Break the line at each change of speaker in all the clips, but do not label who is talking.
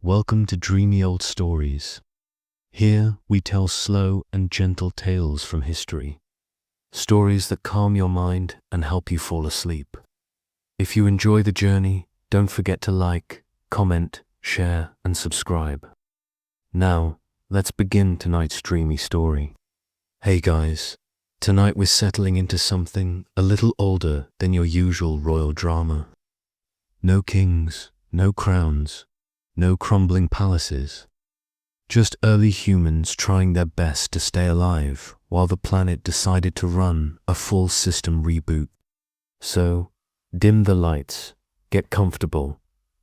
Welcome to Dreamy Old Stories. Here we tell slow and gentle tales from history. Stories that calm your mind and help you fall asleep. If you enjoy the journey, don't forget to like, comment, share, and subscribe. Now, let's begin tonight's dreamy story. Hey guys, tonight we're settling into something a little older than your usual royal drama. No kings, no crowns, no crumbling palaces. Just early humans trying their best to stay alive while the planet decided to run a full system reboot. So, dim the lights, get comfortable,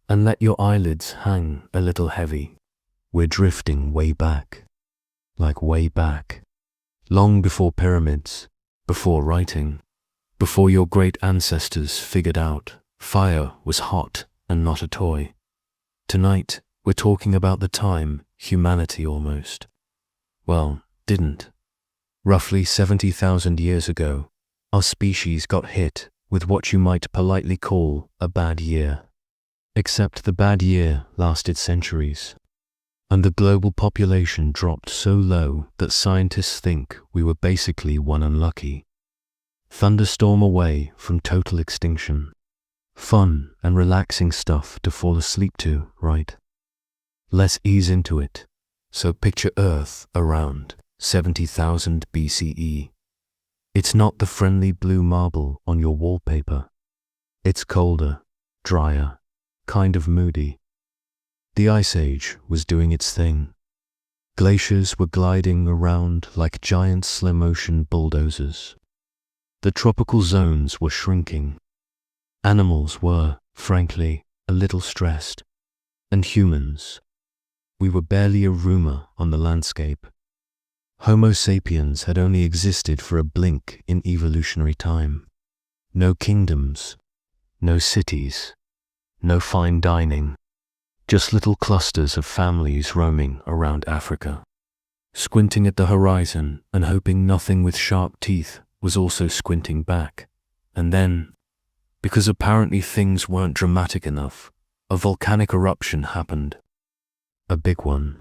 and let your eyelids hang a little heavy. We're drifting way back. Like way back. Long before pyramids, before writing, before your great ancestors figured out fire was hot and not a toy. Tonight, we're talking about the time humanity almost, didn't. Roughly 70,000 years ago, our species got hit with what you might politely call a bad year. Except the bad year lasted centuries, and the global population dropped so low that scientists think we were basically one unlucky thunderstorm away from total extinction. Fun and relaxing stuff to fall asleep to, right? Let's ease into it. So picture Earth around 70,000 BCE. It's not the friendly blue marble on your wallpaper. It's colder, drier, kind of moody. The Ice Age was doing its thing. Glaciers were gliding around like giant slow-motion bulldozers. The tropical zones were shrinking. Animals were, frankly, a little stressed. And humans, we were barely a rumor on the landscape. Homo sapiens had only existed for a blink in evolutionary time. No kingdoms, no cities, no fine dining, just little clusters of families roaming around Africa, squinting at the horizon and hoping nothing with sharp teeth was also squinting back. And then, because apparently things weren't dramatic enough, a volcanic eruption happened. A big one.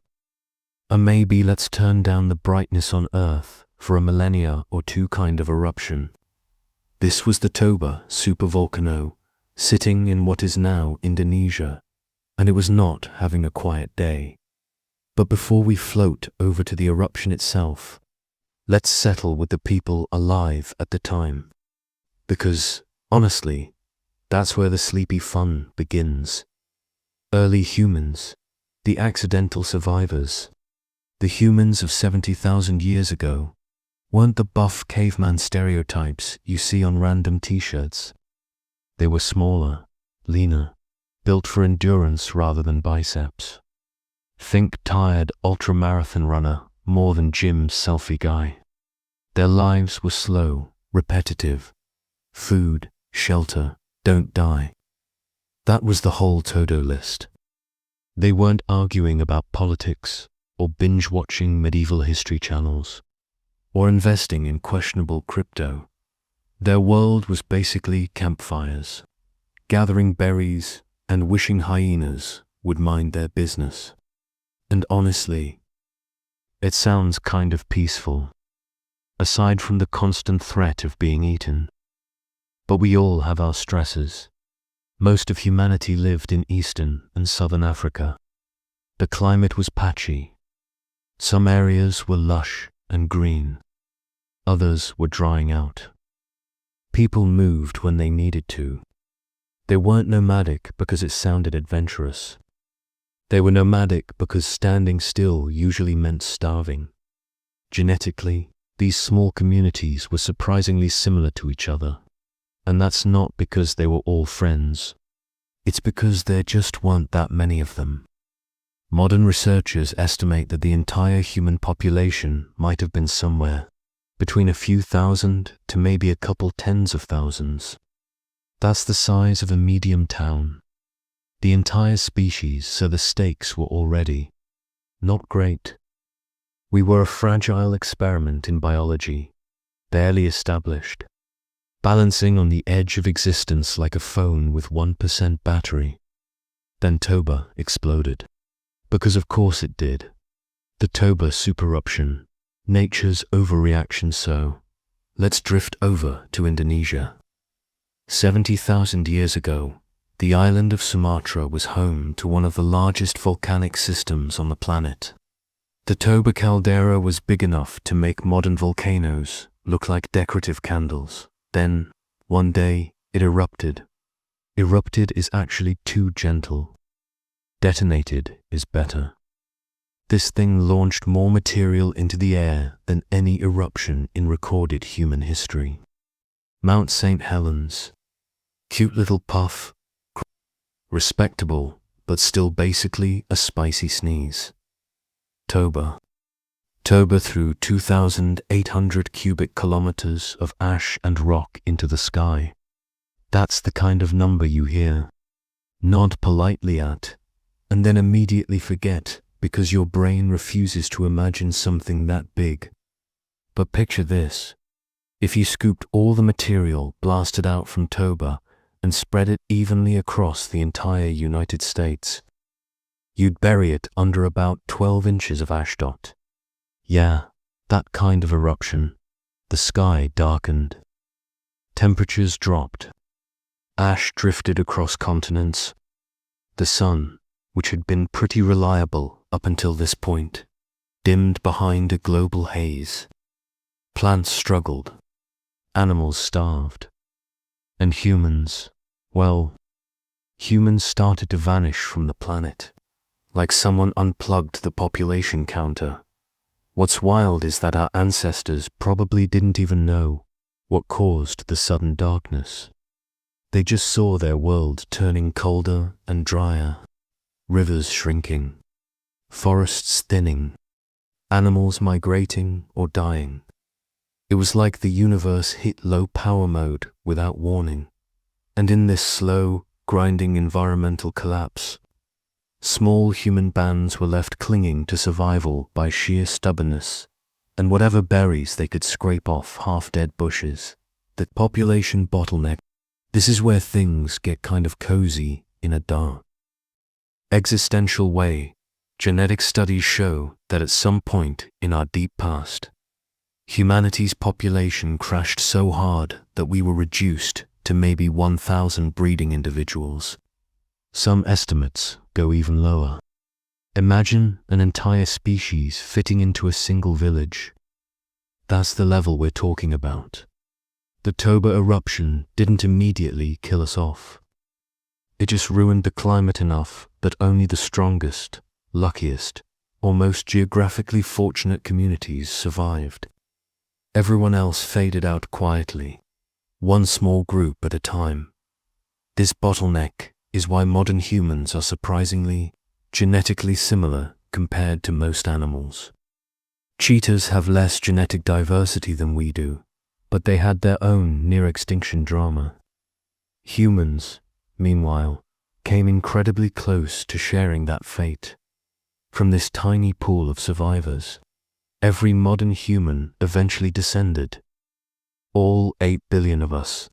A maybe let's turn down the brightness on Earth for a millennia or two kind of eruption. This was the Toba supervolcano, sitting in what is now Indonesia, and it was not having a quiet day. But before we float over to the eruption itself, let's settle with the people alive at the time. Because, honestly, that's where the sleepy fun begins. Early humans, the accidental survivors, the humans of 70,000 years ago, weren't the buff caveman stereotypes you see on random t-shirts. They were smaller, leaner, built for endurance rather than biceps. Think tired ultramarathon runner more than gym selfie guy. Their lives were slow, repetitive. Food, shelter, don't die. That was the whole to-do list. They weren't arguing about politics or binge-watching medieval history channels or investing in questionable crypto. Their world was basically campfires, gathering berries and wishing hyenas would mind their business. And honestly, it sounds kind of peaceful, aside from the constant threat of being eaten. But we all have our stresses. Most of humanity lived in Eastern and Southern Africa. The climate was patchy. Some areas were lush and green. Others were drying out. People moved when they needed to. They weren't nomadic because it sounded adventurous. They were nomadic because standing still usually meant starving. Genetically, these small communities were surprisingly similar to each other. And that's not because they were all friends. It's because there just weren't that many of them. Modern researchers estimate that the entire human population might have been somewhere between a few thousand to maybe a couple tens of thousands. That's the size of a medium town. The entire species, so the stakes were already not great. We were a fragile experiment in biology, barely established, balancing on the edge of existence like a phone with 1% battery. Then Toba exploded. Because of course it did. The Toba supereruption, nature's overreaction. So, let's drift over to Indonesia. 70,000 years ago, the island of Sumatra was home to one of the largest volcanic systems on the planet. The Toba caldera was big enough to make modern volcanoes look like decorative candles. Then, one day, it erupted. Erupted is actually too gentle. Detonated is better. This thing launched more material into the air than any eruption in recorded human history. Mount St. Helens. Cute little puff. Respectable, but still basically a spicy sneeze. Toba. Toba threw 2,800 cubic kilometers of ash and rock into the sky. That's the kind of number you hear, nod politely at, and then immediately forget because your brain refuses to imagine something that big. But picture this. If you scooped all the material blasted out from Toba and spread it evenly across the entire United States, you'd bury it under about 12 inches of ashdot. Yeah, that kind of eruption. The sky darkened. Temperatures dropped. Ash drifted across continents. The sun, which had been pretty reliable up until this point, dimmed behind a global haze. Plants struggled. Animals starved. And humans, well, humans started to vanish from the planet, like someone unplugged the population counter. What's wild is that our ancestors probably didn't even know what caused the sudden darkness. They just saw their world turning colder and drier, rivers shrinking, forests thinning, animals migrating or dying. It was like the universe hit low power mode without warning. And in this slow, grinding environmental collapse, small human bands were left clinging to survival by sheer stubbornness and whatever berries they could scrape off half-dead bushes. The population bottleneck. This is where things get kind of cozy in a dark, existential way. Genetic studies show that at some point in our deep past, humanity's population crashed so hard that we were reduced to maybe 1,000 breeding individuals. Some estimates go even lower. Imagine an entire species fitting into a single village. That's the level we're talking about. The Toba eruption didn't immediately kill us off. It just ruined the climate enough that only the strongest, luckiest, or most geographically fortunate communities survived. Everyone else faded out quietly, one small group at a time. This bottleneck is why modern humans are surprisingly, genetically similar compared to most animals. Cheetahs have less genetic diversity than we do, but they had their own near-extinction drama. Humans, meanwhile, came incredibly close to sharing that fate. From this tiny pool of survivors, every modern human eventually descended. All 8 billion of us.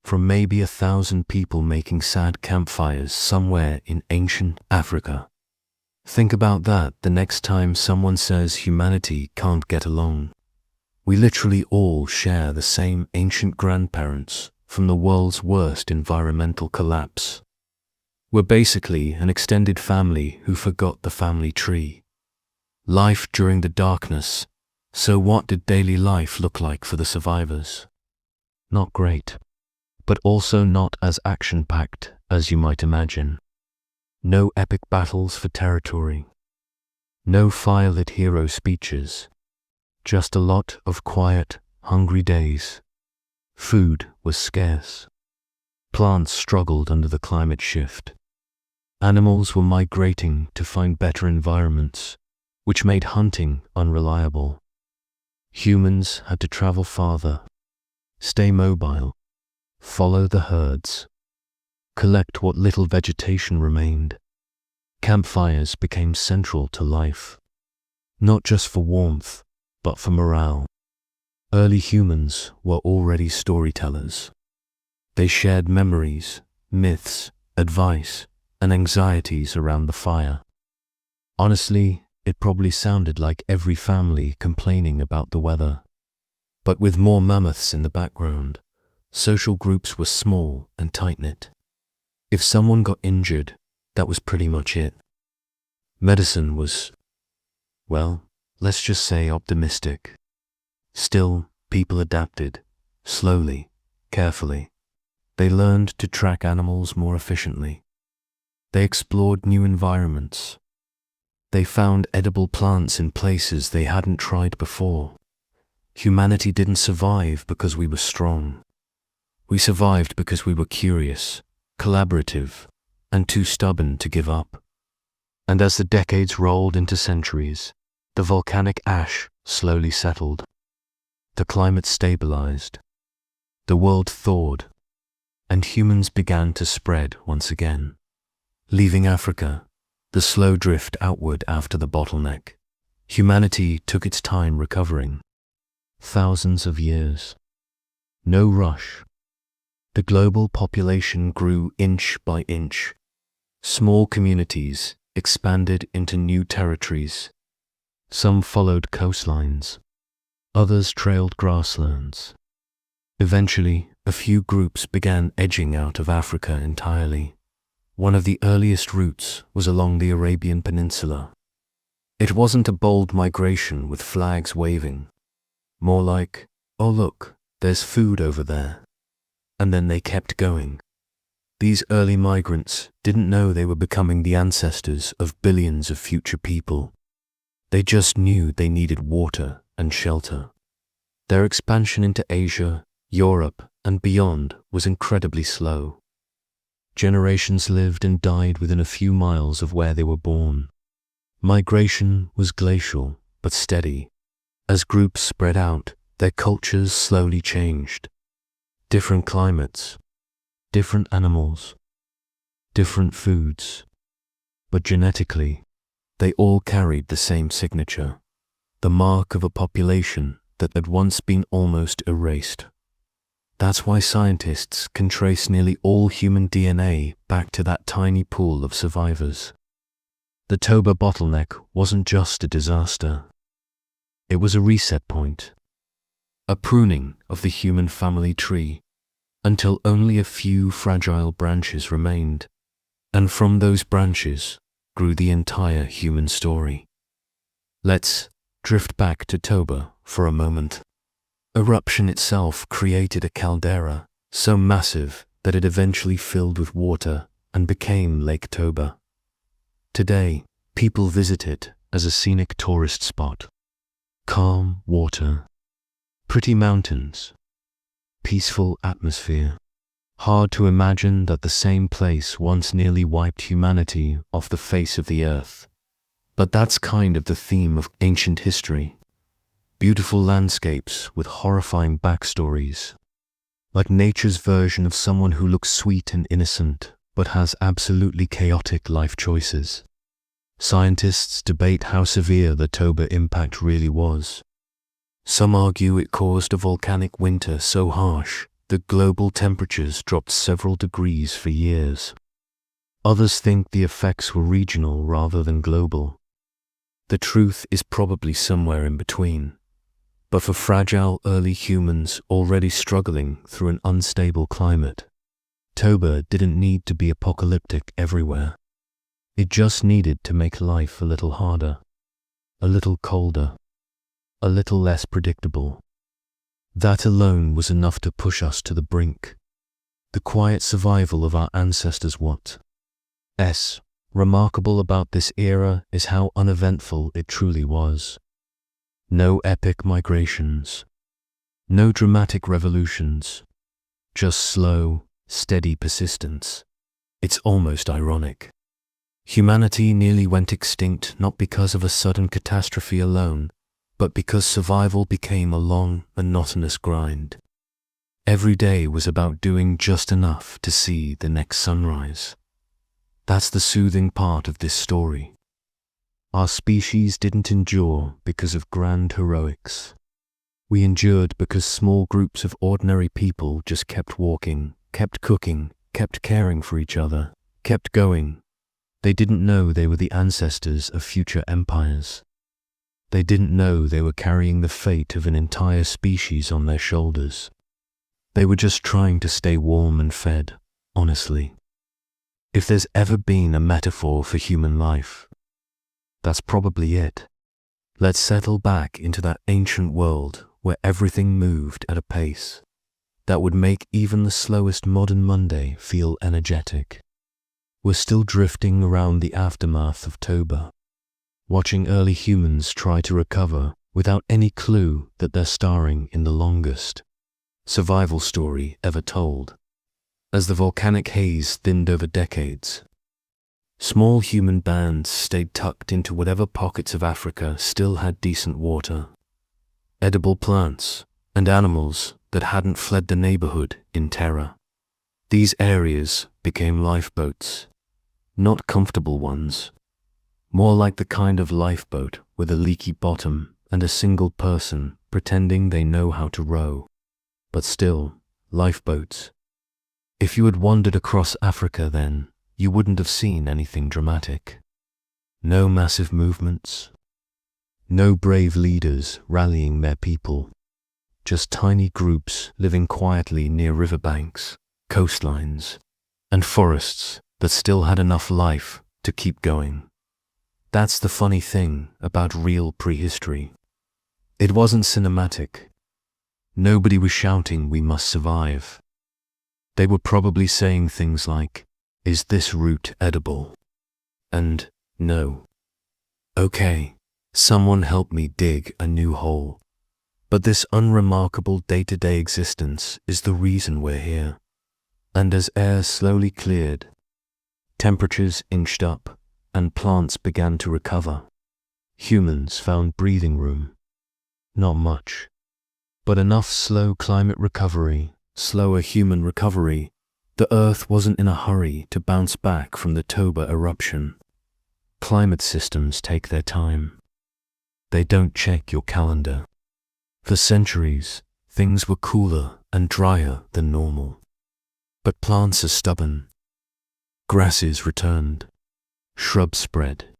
From maybe 1,000 people making sad campfires somewhere in ancient Africa. Think about that the next time someone says humanity can't get along. We literally all share the same ancient grandparents from the world's worst environmental collapse. We're basically an extended family who forgot the family tree. Life during the darkness. So what did daily life look like for the survivors? Not great, but also not as action-packed as you might imagine. No epic battles for territory. No firelit hero speeches. Just a lot of quiet, hungry days. Food was scarce. Plants struggled under the climate shift. Animals were migrating to find better environments, which made hunting unreliable. Humans had to travel farther, stay mobile, follow the herds, collect what little vegetation remained. Campfires became central to life, not just for warmth, but for morale. Early humans were already storytellers. They shared memories, myths, advice, and anxieties around the fire. Honestly, it probably sounded like every family complaining about the weather. But with more mammoths in the background, social groups were small and tight-knit. If someone got injured, that was pretty much it. Medicine was, well, let's just say optimistic. Still, people adapted, slowly, carefully. They learned to track animals more efficiently. They explored new environments. They found edible plants in places they hadn't tried before. Humanity didn't survive because we were strong. We survived because we were curious, collaborative, and too stubborn to give up. And as the decades rolled into centuries, the volcanic ash slowly settled. The climate stabilized. The world thawed, and humans began to spread once again. Leaving Africa, the slow drift outward after the bottleneck, humanity took its time recovering. Thousands of years. No rush. The global population grew inch by inch. Small communities expanded into new territories. Some followed coastlines. Others trailed grasslands. Eventually, a few groups began edging out of Africa entirely. One of the earliest routes was along the Arabian Peninsula. It wasn't a bold migration with flags waving. More like, oh look, there's food over there. And then they kept going. These early migrants didn't know they were becoming the ancestors of billions of future people. They just knew they needed water and shelter. Their expansion into Asia, Europe, and beyond was incredibly slow. Generations lived and died within a few miles of where they were born. Migration was glacial but steady. As groups spread out, their cultures slowly changed. Different climates, different animals, different foods. But genetically, they all carried the same signature, the mark of a population that had once been almost erased. That's why scientists can trace nearly all human DNA back to that tiny pool of survivors. The Toba bottleneck wasn't just a disaster. It was a reset point, a pruning of the human family tree, until only a few fragile branches remained, and from those branches grew the entire human story. Let's drift back to Toba for a moment. Eruption itself created a caldera so massive that it eventually filled with water and became Lake Toba. Today, people visit it as a scenic tourist spot. Calm water, pretty mountains, peaceful atmosphere. Hard to imagine that the same place once nearly wiped humanity off the face of the earth. But that's kind of the theme of ancient history. Beautiful landscapes with horrifying backstories. Like nature's version of someone who looks sweet and innocent, but has absolutely chaotic life choices. Scientists debate how severe the Toba impact really was. Some argue it caused a volcanic winter so harsh that global temperatures dropped several degrees for years. Others think the effects were regional rather than global. The truth is probably somewhere in between. But for fragile early humans already struggling through an unstable climate, Toba didn't need to be apocalyptic everywhere. It just needed to make life a little harder, a little colder, a little less predictable. That alone was enough to push us to the brink. The quiet survival of our ancestors. What's remarkable about this era is how uneventful it truly was. No epic migrations, no dramatic revolutions, just slow, steady persistence. It's almost ironic. Humanity nearly went extinct not because of a sudden catastrophe alone, but because survival became a long, monotonous grind. Every day was about doing just enough to see the next sunrise. That's the soothing part of this story. Our species didn't endure because of grand heroics. We endured because small groups of ordinary people just kept walking, kept cooking, kept caring for each other, kept going. They didn't know they were the ancestors of future empires. They didn't know they were carrying the fate of an entire species on their shoulders. They were just trying to stay warm and fed, honestly. If there's ever been a metaphor for human life, that's probably it. Let's settle back into that ancient world where everything moved at a pace that would make even the slowest modern Monday feel energetic. We're still drifting around the aftermath of Toba, watching early humans try to recover without any clue that they're starring in the longest survival story ever told. As the volcanic haze thinned over decades, small human bands stayed tucked into whatever pockets of Africa still had decent water, edible plants, and animals that hadn't fled the neighborhood in terror. These areas became lifeboats, not comfortable ones, more like the kind of lifeboat with a leaky bottom and a single person pretending they know how to row. But still, lifeboats. If you had wandered across Africa then, you wouldn't have seen anything dramatic. No massive movements, no brave leaders rallying their people, just tiny groups living quietly near riverbanks, coastlines, and forests that still had enough life to keep going. That's the funny thing about real prehistory. It wasn't cinematic. Nobody was shouting, "We must survive." They were probably saying things like, "Is this root edible?" And, "No." "Okay, someone help me dig a new hole." But this unremarkable day-to-day existence is the reason we're here. And as air slowly cleared, temperatures inched up, and plants began to recover, humans found breathing room. Not much, but enough slow climate recovery, slower human recovery. The Earth wasn't in a hurry to bounce back from the Toba eruption. Climate systems take their time. They don't check your calendar. For centuries, things were cooler and drier than normal. But plants are stubborn. Grasses returned. Shrubs spread.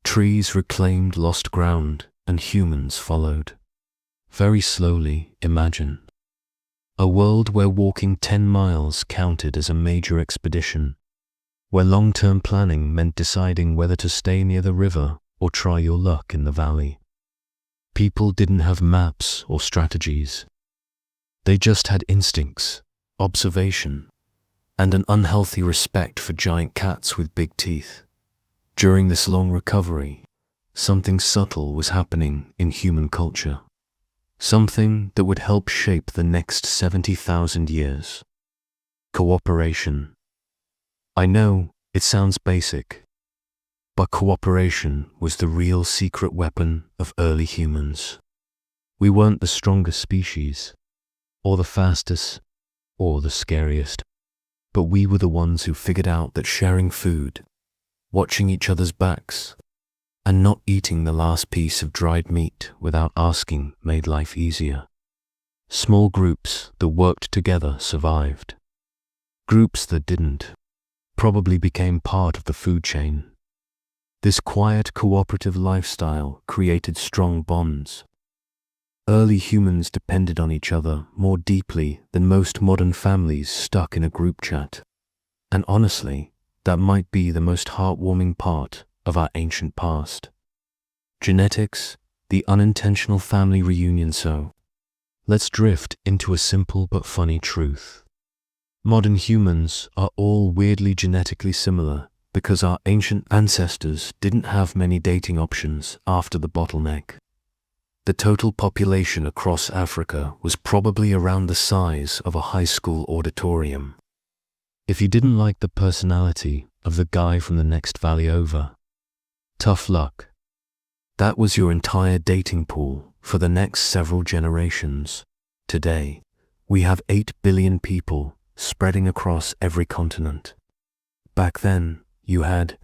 Trees reclaimed lost ground, and humans followed. Very slowly, imagine. A world where walking 10 miles counted as a major expedition, where long-term planning meant deciding whether to stay near the river or try your luck in the valley. People didn't have maps or strategies. They just had instincts, observation, and an unhealthy respect for giant cats with big teeth. During this long recovery, something subtle was happening in human culture. Something that would help shape the next 70,000 years. Cooperation. I know it sounds basic, but cooperation was the real secret weapon of early humans. We weren't the strongest species, or the fastest, or the scariest, but we were the ones who figured out that sharing food, watching each other's backs, and not eating the last piece of dried meat without asking made life easier. Small groups that worked together survived. Groups that didn't probably became part of the food chain. This quiet, cooperative lifestyle created strong bonds. Early humans depended on each other more deeply than most modern families stuck in a group chat. And honestly, that might be the most heartwarming part of our ancient past. Genetics, the unintentional family reunion. So, let's drift into a simple but funny truth. Modern humans are all weirdly genetically similar because our ancient ancestors didn't have many dating options after the bottleneck. The total population across Africa was probably around the size of a high school auditorium. If you didn't like the personality of the guy from the next valley over, tough luck. That was your entire dating pool for the next several generations. Today, we have 8 billion people spreading across every continent. Back then, you had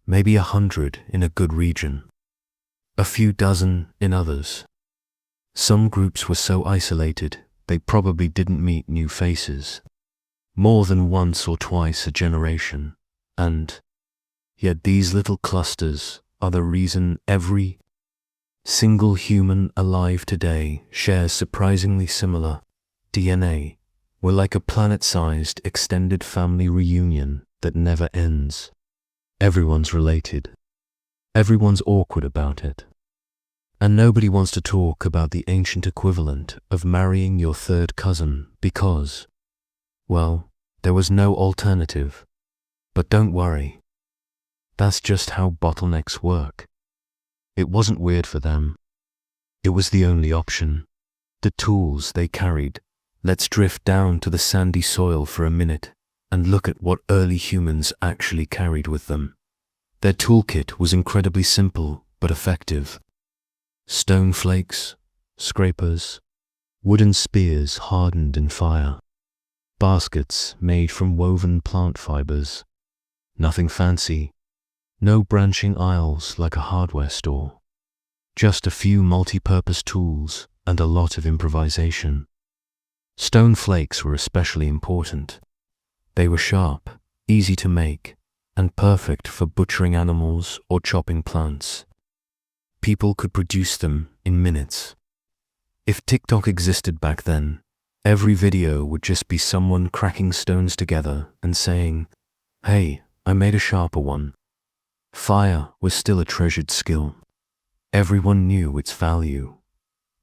maybe 100 in a good region, a few dozen in others. Some groups were so isolated they probably didn't meet new faces more than once or twice a generation. And Yet these little clusters are the reason every single human alive today shares surprisingly similar DNA. We're like a planet-sized extended family reunion that never ends. Everyone's related. Everyone's awkward about it. And nobody wants to talk about the ancient equivalent of marrying your third cousin because, well, there was no alternative. But don't worry. That's just how bottlenecks work. It wasn't weird for them. It was the only option. The tools they carried. Let's drift down to the sandy soil for a minute and look at what early humans actually carried with them. Their toolkit was incredibly simple but effective. Stone flakes, scrapers, wooden spears hardened in fire, baskets made from woven plant fibers. Nothing fancy, no branching aisles like a hardware store. Just a few multi-purpose tools and a lot of improvisation. Stone flakes were especially important. They were sharp, easy to make, and perfect for butchering animals or chopping plants. People could produce them in minutes. If TikTok existed back then, every video would just be someone cracking stones together and saying, "Hey, I made a sharper one." Fire was still a treasured skill. Everyone knew its value.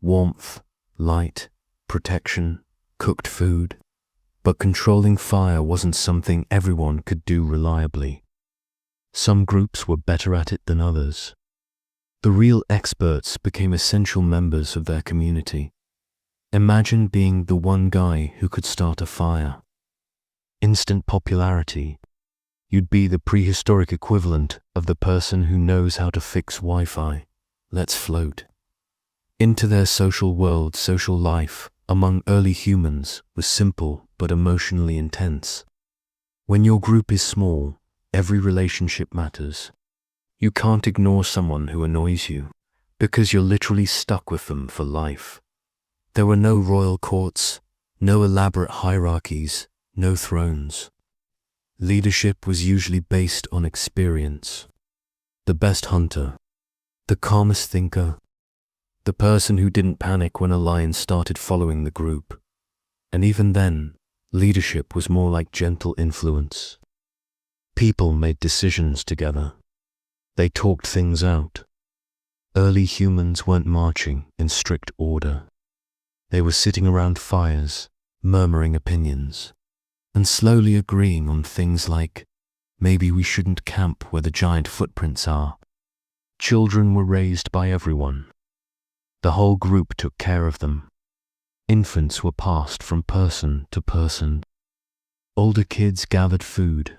Warmth, light, protection, cooked food. But controlling fire wasn't something everyone could do reliably. Some groups were better at it than others. The real experts became essential members of their community. Imagine being the one guy who could start a fire. Instant popularity. You'd be the prehistoric equivalent of the person who knows how to fix Wi-Fi. Let's float. Into their social world, social life among early humans was simple but emotionally intense. When your group is small, every relationship matters. You can't ignore someone who annoys you, because you're literally stuck with them for life. There were no royal courts, no elaborate hierarchies, no thrones. Leadership was usually based on experience. The best hunter, the calmest thinker, the person who didn't panic when a lion started following the group. And even then, leadership was more like gentle influence. People made decisions together. They talked things out. Early humans weren't marching in strict order. They were sitting around fires, murmuring opinions, and slowly agreeing on things like, maybe we shouldn't camp where the giant footprints are. Children were raised by everyone. The whole group took care of them. Infants were passed from person to person. Older kids gathered food.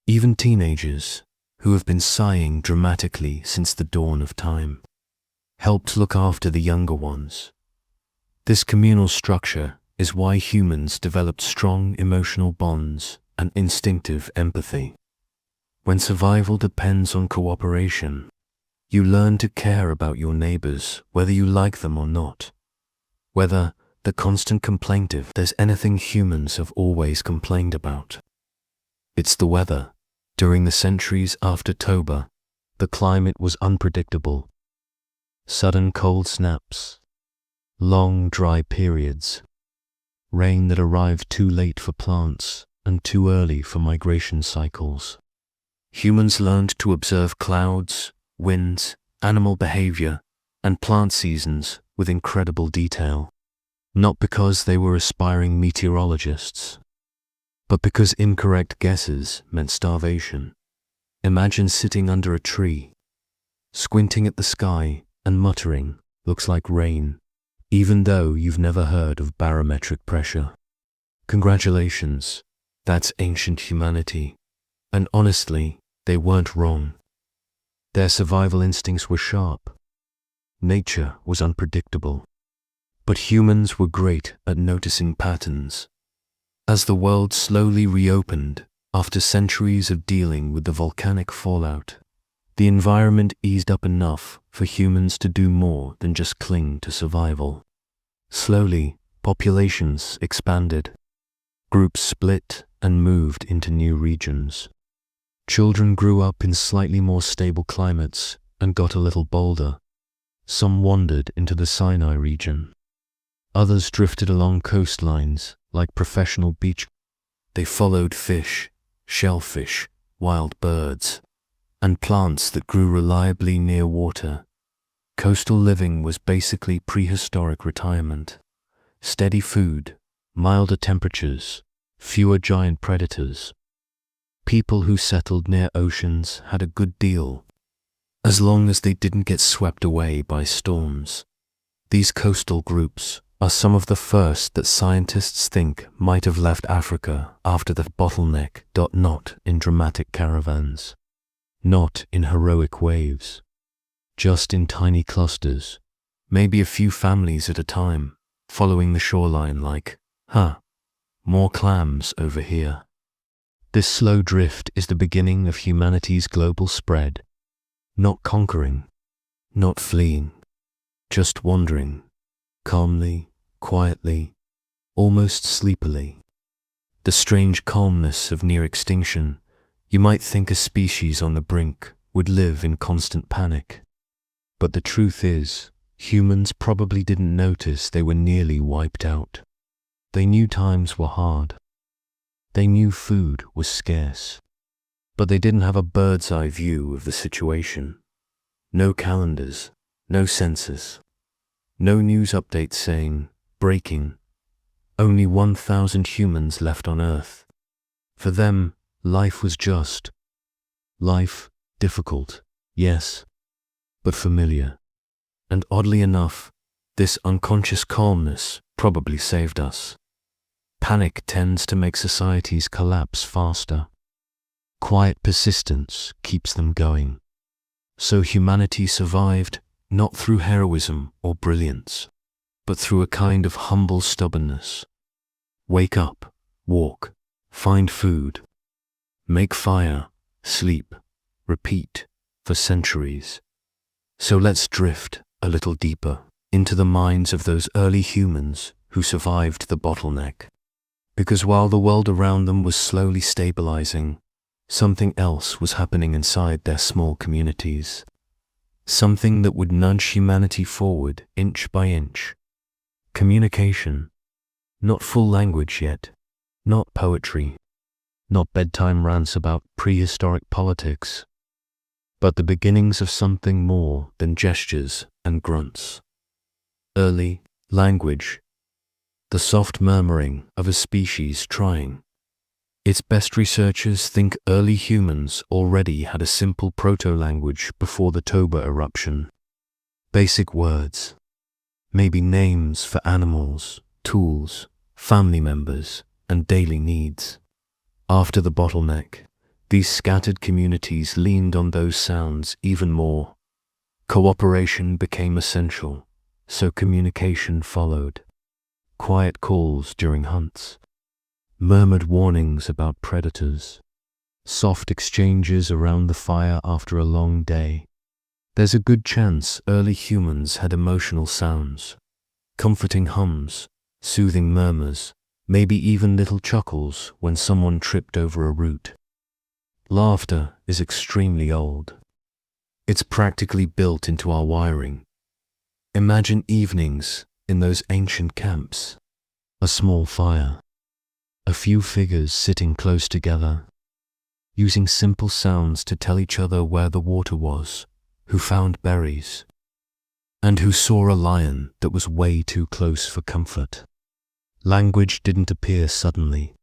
Even teenagers, who have been sighing dramatically since the dawn of time, helped look after the younger ones. This communal structure is why humans developed strong emotional bonds and instinctive empathy. When survival depends on cooperation, you learn to care about your neighbors whether you like them or not. Whether the constant complaint if there's anything humans have always complained about. It's the weather. During the centuries after Toba, the climate was unpredictable. Sudden cold snaps, long dry periods, rain that arrived too late for plants and too early for migration cycles. Humans learned to observe clouds, winds, animal behavior, and plant seasons with incredible detail, not because they were aspiring meteorologists, but because incorrect guesses meant starvation. Imagine sitting under a tree, squinting at the sky and muttering, "Looks like rain," even though you've never heard of barometric pressure. Congratulations, that's ancient humanity. And honestly, they weren't wrong. Their survival instincts were sharp. Nature was unpredictable. But humans were great at noticing patterns. As the world slowly reopened after centuries of dealing with the volcanic fallout, the environment eased up enough for humans to do more than just cling to survival. Slowly, populations expanded. Groups split and moved into new regions. Children grew up in slightly more stable climates and got a little bolder. Some wandered into the Sinai region. Others drifted along coastlines like professional beach. They followed fish, shellfish, wild birds, and plants that grew reliably near water. Coastal living was basically prehistoric retirement. Steady food, milder temperatures, fewer giant predators. People who settled near oceans had a good deal, as long as they didn't get swept away by storms. These coastal groups are some of the first that scientists think might have left Africa after the Bottleneck. Not in dramatic caravans, not in heroic waves, just in tiny clusters, maybe a few families at a time, following the shoreline like, more clams over here. This slow drift is the beginning of humanity's global spread, not conquering, not fleeing, just wandering, calmly, quietly, almost sleepily. The strange calmness of near-extinction. You might think a species on the brink would live in constant panic. But the truth is, humans probably didn't notice they were nearly wiped out. They knew times were hard. They knew food was scarce. But they didn't have a bird's-eye view of the situation. No calendars, no census, no news updates saying, breaking, only 1,000 humans left on Earth. For them, life was just. Life, difficult, yes, but familiar. And oddly enough, this unconscious calmness probably saved us. Panic tends to make societies collapse faster. Quiet persistence keeps them going. So humanity survived not through heroism or brilliance, but through a kind of humble stubbornness. Wake up, walk, find food, make fire, sleep, repeat for centuries. So let's drift a little deeper into the minds of those early humans who survived the bottleneck. Because while the world around them was slowly stabilizing, something else was happening inside their small communities. Something that would nudge humanity forward inch by inch. Communication. Not full language yet. Not poetry. Not bedtime rants about prehistoric politics. But the beginnings of something more than gestures and grunts. Early language. The soft murmuring of a species trying. Its best researchers think early humans already had a simple proto-language before the Toba eruption. Basic words. Maybe names for animals, tools, family members, and daily needs. After the bottleneck, these scattered communities leaned on those sounds even more. Cooperation became essential, so communication followed. Quiet calls during hunts. Murmured warnings about predators. Soft exchanges around the fire after a long day. There's a good chance early humans had emotional sounds. Comforting hums, soothing murmurs, maybe even little chuckles when someone tripped over a root. Laughter is extremely old. It's practically built into our wiring. Imagine evenings in those ancient camps. A small fire. A few figures sitting close together, using simple sounds to tell each other where the water was, who found berries, and who saw a lion that was way too close for comfort. Language didn't appear suddenly.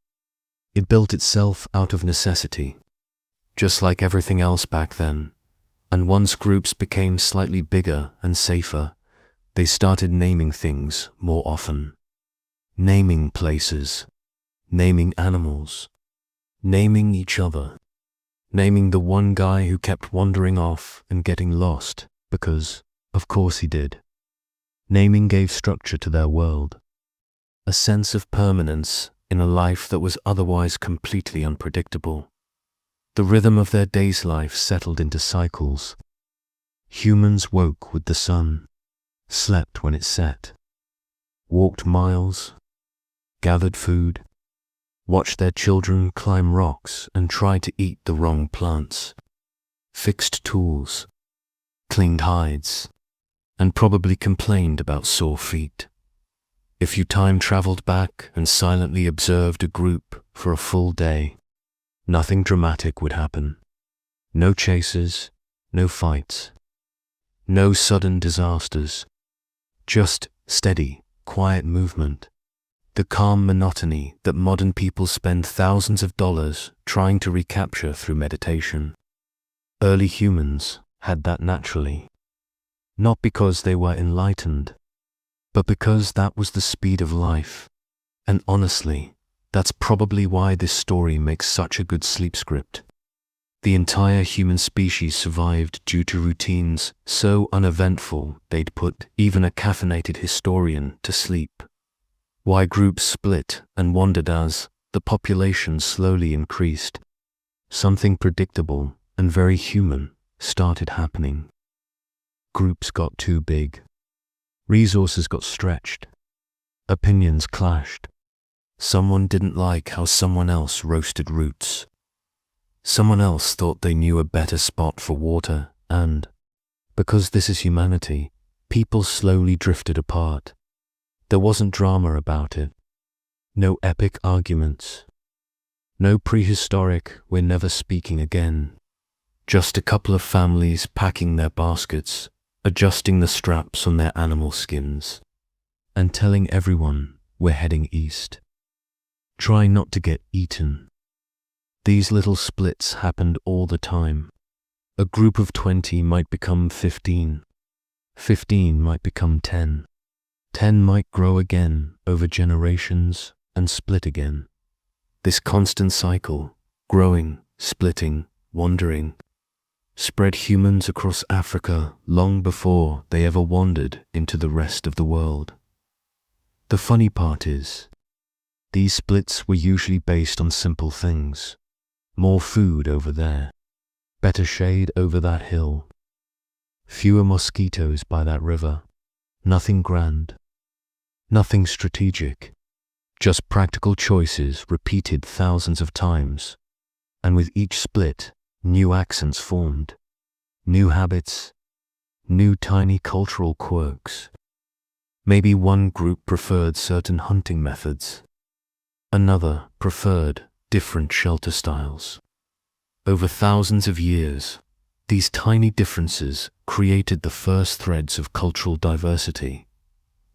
It built itself out of necessity, just like everything else back then. And once groups became slightly bigger and safer, they started naming things more often. Naming places. Naming animals. Naming each other. Naming the one guy who kept wandering off and getting lost, because, of course he did. Naming gave structure to their world. A sense of permanence in a life that was otherwise completely unpredictable. The rhythm of their day's life settled into cycles. Humans woke with the sun, slept when it set, walked miles, gathered food, watched their children climb rocks and try to eat the wrong plants, fixed tools, cleaned hides, and probably complained about sore feet. If you time-traveled back and silently observed a group for a full day, nothing dramatic would happen. No chases, no fights, no sudden disasters, just steady, quiet movement. The calm monotony that modern people spend thousands of dollars trying to recapture through meditation. Early humans had that naturally. Not because they were enlightened, but because that was the speed of life. And honestly, that's probably why this story makes such a good sleep script. The entire human species survived due to routines so uneventful they'd put even a caffeinated historian to sleep. Why groups split and wandered as the population slowly increased. Something predictable and very human started happening. Groups got too big. Resources got stretched. Opinions clashed. Someone didn't like how someone else roasted roots. Someone else thought they knew a better spot for water, and, because this is humanity, people slowly drifted apart. There wasn't drama about it. No epic arguments. No prehistoric, we're never speaking again. Just a couple of families packing their baskets, adjusting the straps on their animal skins, and telling everyone we're heading east. Try not to get eaten. These little splits happened all the time. A group of 20 might become 15. 15 might become 10. 10 might grow again over generations and split again. This constant cycle, growing, splitting, wandering, spread humans across Africa long before they ever wandered into the rest of the world. The funny part is, these splits were usually based on simple things. More food over there, better shade over that hill, fewer mosquitoes by that river. Nothing grand, nothing strategic, just practical choices repeated thousands of times, and with each split, new accents formed, new habits, new tiny cultural quirks. Maybe one group preferred certain hunting methods, another preferred different shelter styles. Over thousands of years, these tiny differences created the first threads of cultural diversity,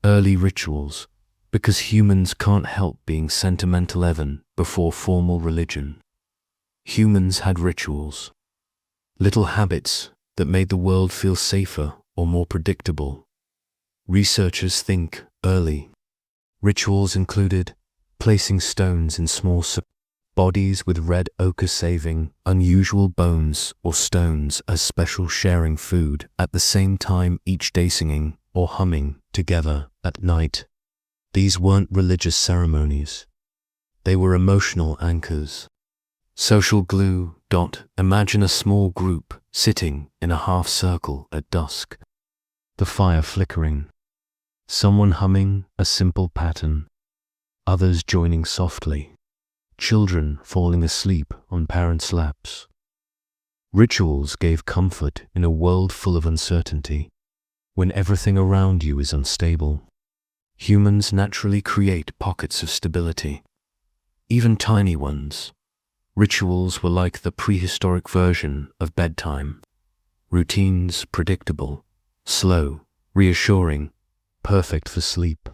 early rituals, because humans can't help being sentimental even before formal religion. Humans had rituals, little habits that made the world feel safer or more predictable. Researchers think early. Rituals included placing stones in small bodies with red ochre, saving unusual bones or stones as special, sharing food at the same time each day, singing or humming together at night. These weren't religious ceremonies. They were emotional anchors. Social glue. Imagine a small group sitting in a half circle at dusk. The fire flickering. Someone humming a simple pattern. Others joining softly. Children falling asleep on parents' laps. Rituals gave comfort in a world full of uncertainty. When everything around you is unstable, humans naturally create pockets of stability, even tiny ones. Rituals were like the prehistoric version of bedtime. Routines predictable, slow, reassuring, perfect for sleep.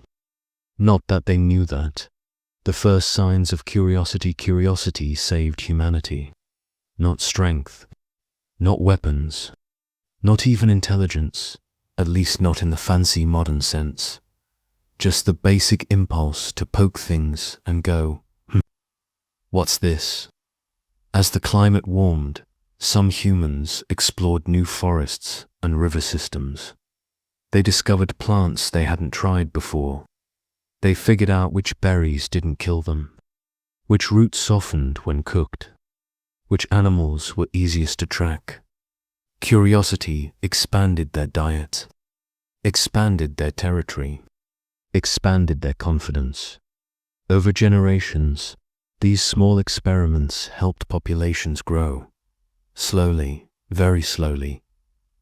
Not that they knew that. The first signs of curiosity saved humanity. Not strength, not weapons, not even intelligence, at least not in the fancy modern sense. Just the basic impulse to poke things and go, what's this? As the climate warmed, some humans explored new forests and river systems. They discovered plants they hadn't tried before. They figured out which berries didn't kill them, which roots softened when cooked, which animals were easiest to track. Curiosity expanded their diet, expanded their territory, expanded their confidence. Over generations, These small experiments helped populations grow. Slowly, very slowly.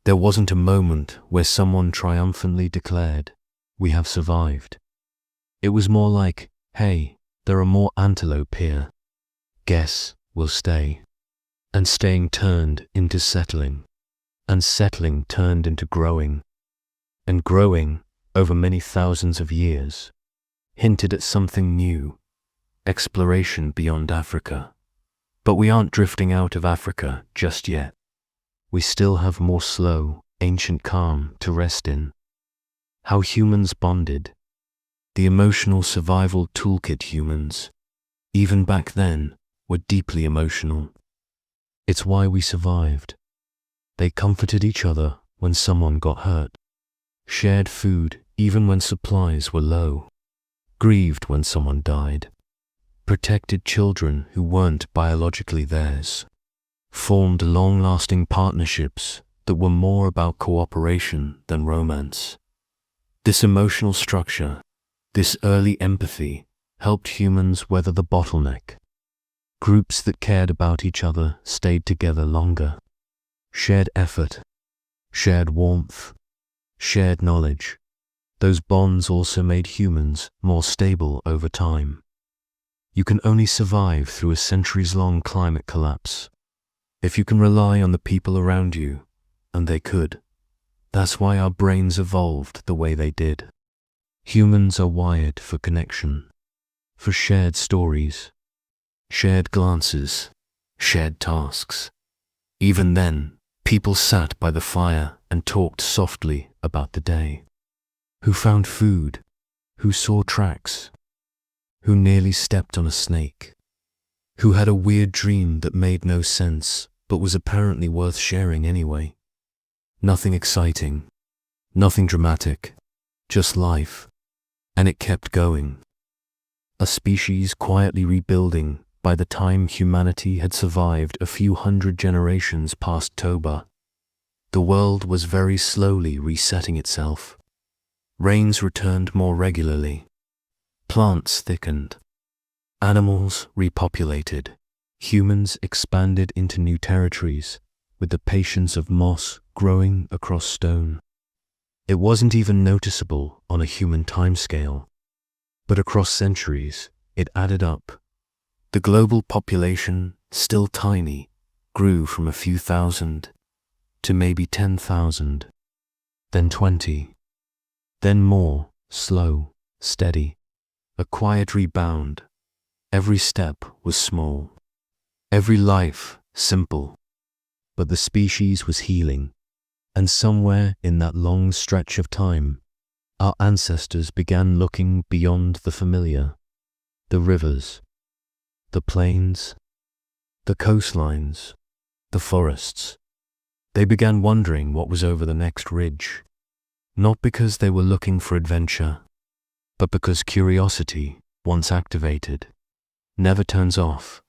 There wasn't a moment where someone triumphantly declared, "We have survived." It was more like, "Hey, there are more antelope here. Guess we'll stay." And staying turned into settling. And settling turned into growing. And growing, over many thousands of years, hinted at something new, exploration beyond Africa. But we aren't drifting out of Africa just yet. We still have more slow, ancient calm to rest in. How humans bonded. The emotional survival toolkit humans, even back then, were deeply emotional. It's why we survived. They comforted each other when someone got hurt, shared food even when supplies were low, grieved when someone died, protected children who weren't biologically theirs, formed long-lasting partnerships that were more about cooperation than romance. This emotional structure, this early empathy, helped humans weather the bottleneck. Groups that cared about each other stayed together longer. Shared effort, shared warmth, shared knowledge. Those bonds also made humans more stable over time. You can only survive through a centuries-long climate collapse if you can rely on the people around you, and they could. That's why our brains evolved the way they did. Humans are wired for connection, for shared stories, shared glances, shared tasks. Even then, people sat by the fire and talked softly about the day. Who found food? Who saw tracks? Who nearly stepped on a snake? Who had a weird dream that made no sense but was apparently worth sharing anyway? Nothing exciting, nothing dramatic, just life. And it kept going. A species quietly rebuilding by the time humanity had survived a few hundred generations past Toba. The world was very slowly resetting itself. Rains returned more regularly. Plants thickened. Animals repopulated. Humans expanded into new territories with the patience of moss growing across stone. It wasn't even noticeable on a human timescale, but across centuries, it added up. The global population, still tiny, grew from a few thousand to maybe 10,000, then 20, then more, slow, steady, a quiet rebound. Every step was small, every life simple, but the species was healing, and somewhere in that long stretch of time, our ancestors began looking beyond the familiar, the rivers, the plains, the coastlines, the forests. They began wondering what was over the next ridge, not because they were looking for adventure, but because curiosity, once activated, never turns off,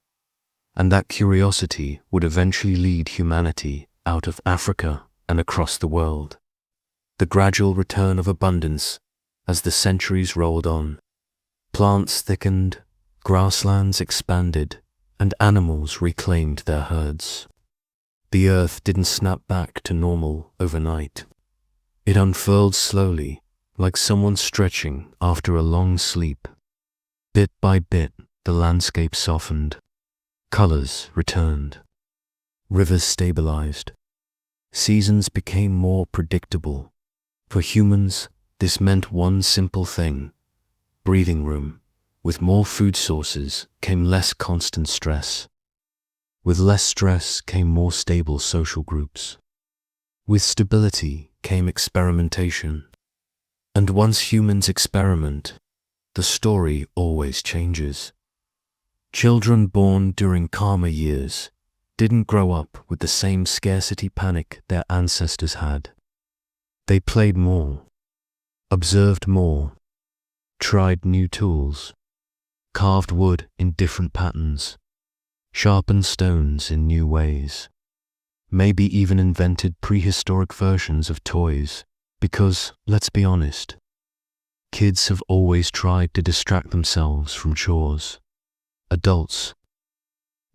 and that curiosity would eventually lead humanity out of Africa and across the world. The gradual return of abundance as the centuries rolled on. Plants thickened, grasslands expanded, and animals reclaimed their herds. The earth didn't snap back to normal overnight. It unfurled slowly, like someone stretching after a long sleep. Bit by bit, the landscape softened. Colors returned. Rivers stabilized. Seasons became more predictable. For humans, this meant one simple thing: breathing room. With more food sources came less constant stress. With less stress came more stable social groups. With stability came experimentation. And once humans experiment, the story always changes. Children born during calmer years didn't grow up with the same scarcity panic their ancestors had. They played more, observed more, tried new tools, carved wood in different patterns, sharpened stones in new ways, maybe even invented prehistoric versions of toys, because, let's be honest, kids have always tried to distract themselves from chores. Adults,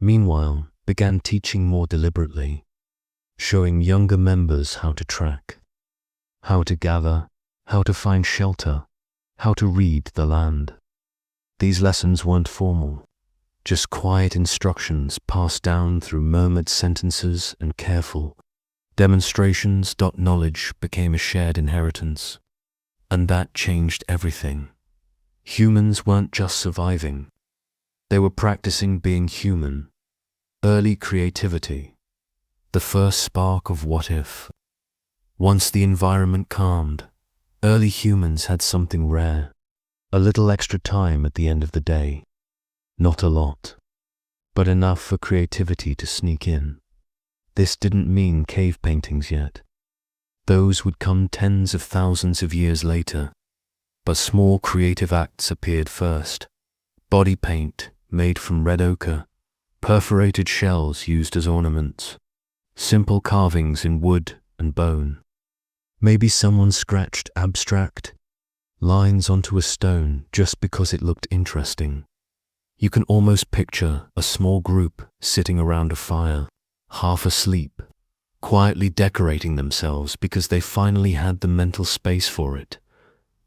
meanwhile, began teaching more deliberately, showing younger members how to track, how to gather, how to find shelter, how to read the land. These lessons weren't formal, just quiet instructions passed down through murmured sentences and careful demonstrations. Knowledge became a shared inheritance, and that changed everything. Humans weren't just surviving, they were practicing being human. Early creativity, the first spark of what if. Once the environment calmed, early humans had something rare, a little extra time at the end of the day. Not a lot, but enough for creativity to sneak in. This didn't mean cave paintings yet. Those would come tens of thousands of years later. But small creative acts appeared first. Body paint made from red ochre, perforated shells used as ornaments, simple carvings in wood and bone. Maybe someone scratched abstract lines onto a stone just because it looked interesting. You can almost picture a small group sitting around a fire, half asleep, quietly decorating themselves because they finally had the mental space for it.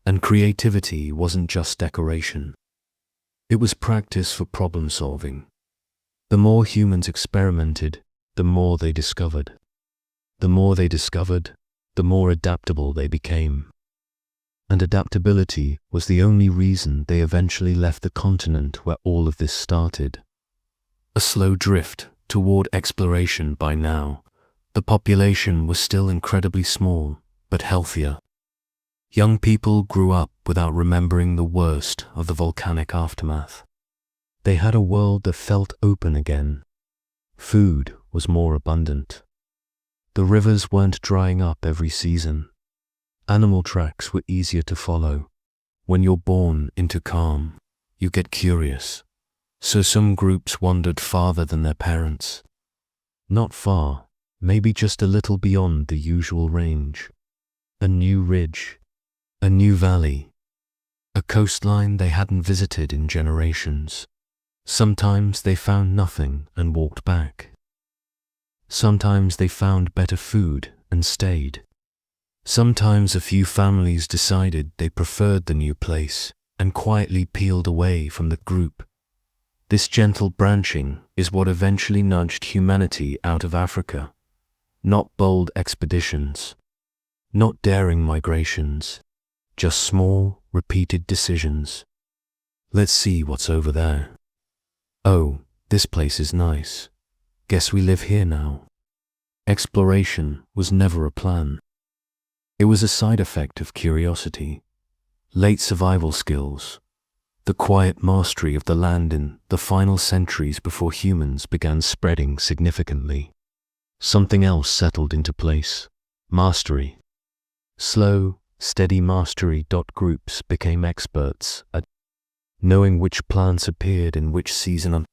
And creativity wasn't just decoration. It was practice for problem solving. The more humans experimented, the more they discovered. The more they discovered, the more adaptable they became. And adaptability was the only reason they eventually left the continent where all of this started. A slow drift toward exploration. By now, the population was still incredibly small, but healthier. Young people grew up without remembering the worst of the volcanic aftermath. They had a world that felt open again. Food was more abundant. The rivers weren't drying up every season. Animal tracks were easier to follow. When you're born into calm, you get curious. So some groups wandered farther than their parents. Not far, maybe just a little beyond the usual range. A new ridge, a new valley, a coastline they hadn't visited in generations. Sometimes they found nothing and walked back. Sometimes they found better food and stayed. Sometimes a few families decided they preferred the new place and quietly peeled away from the group. This gentle branching is what eventually nudged humanity out of Africa. Not bold expeditions, not daring migrations, just small, repeated decisions. Let's see what's over there. Oh, this place is nice. Guess we live here now. Exploration was never a plan. It was a side effect of curiosity, late survival skills, the quiet mastery of the land in the final centuries before humans began spreading significantly. Something else settled into place: mastery. Slow, steady mastery. Groups became experts at knowing which plants appeared in which season,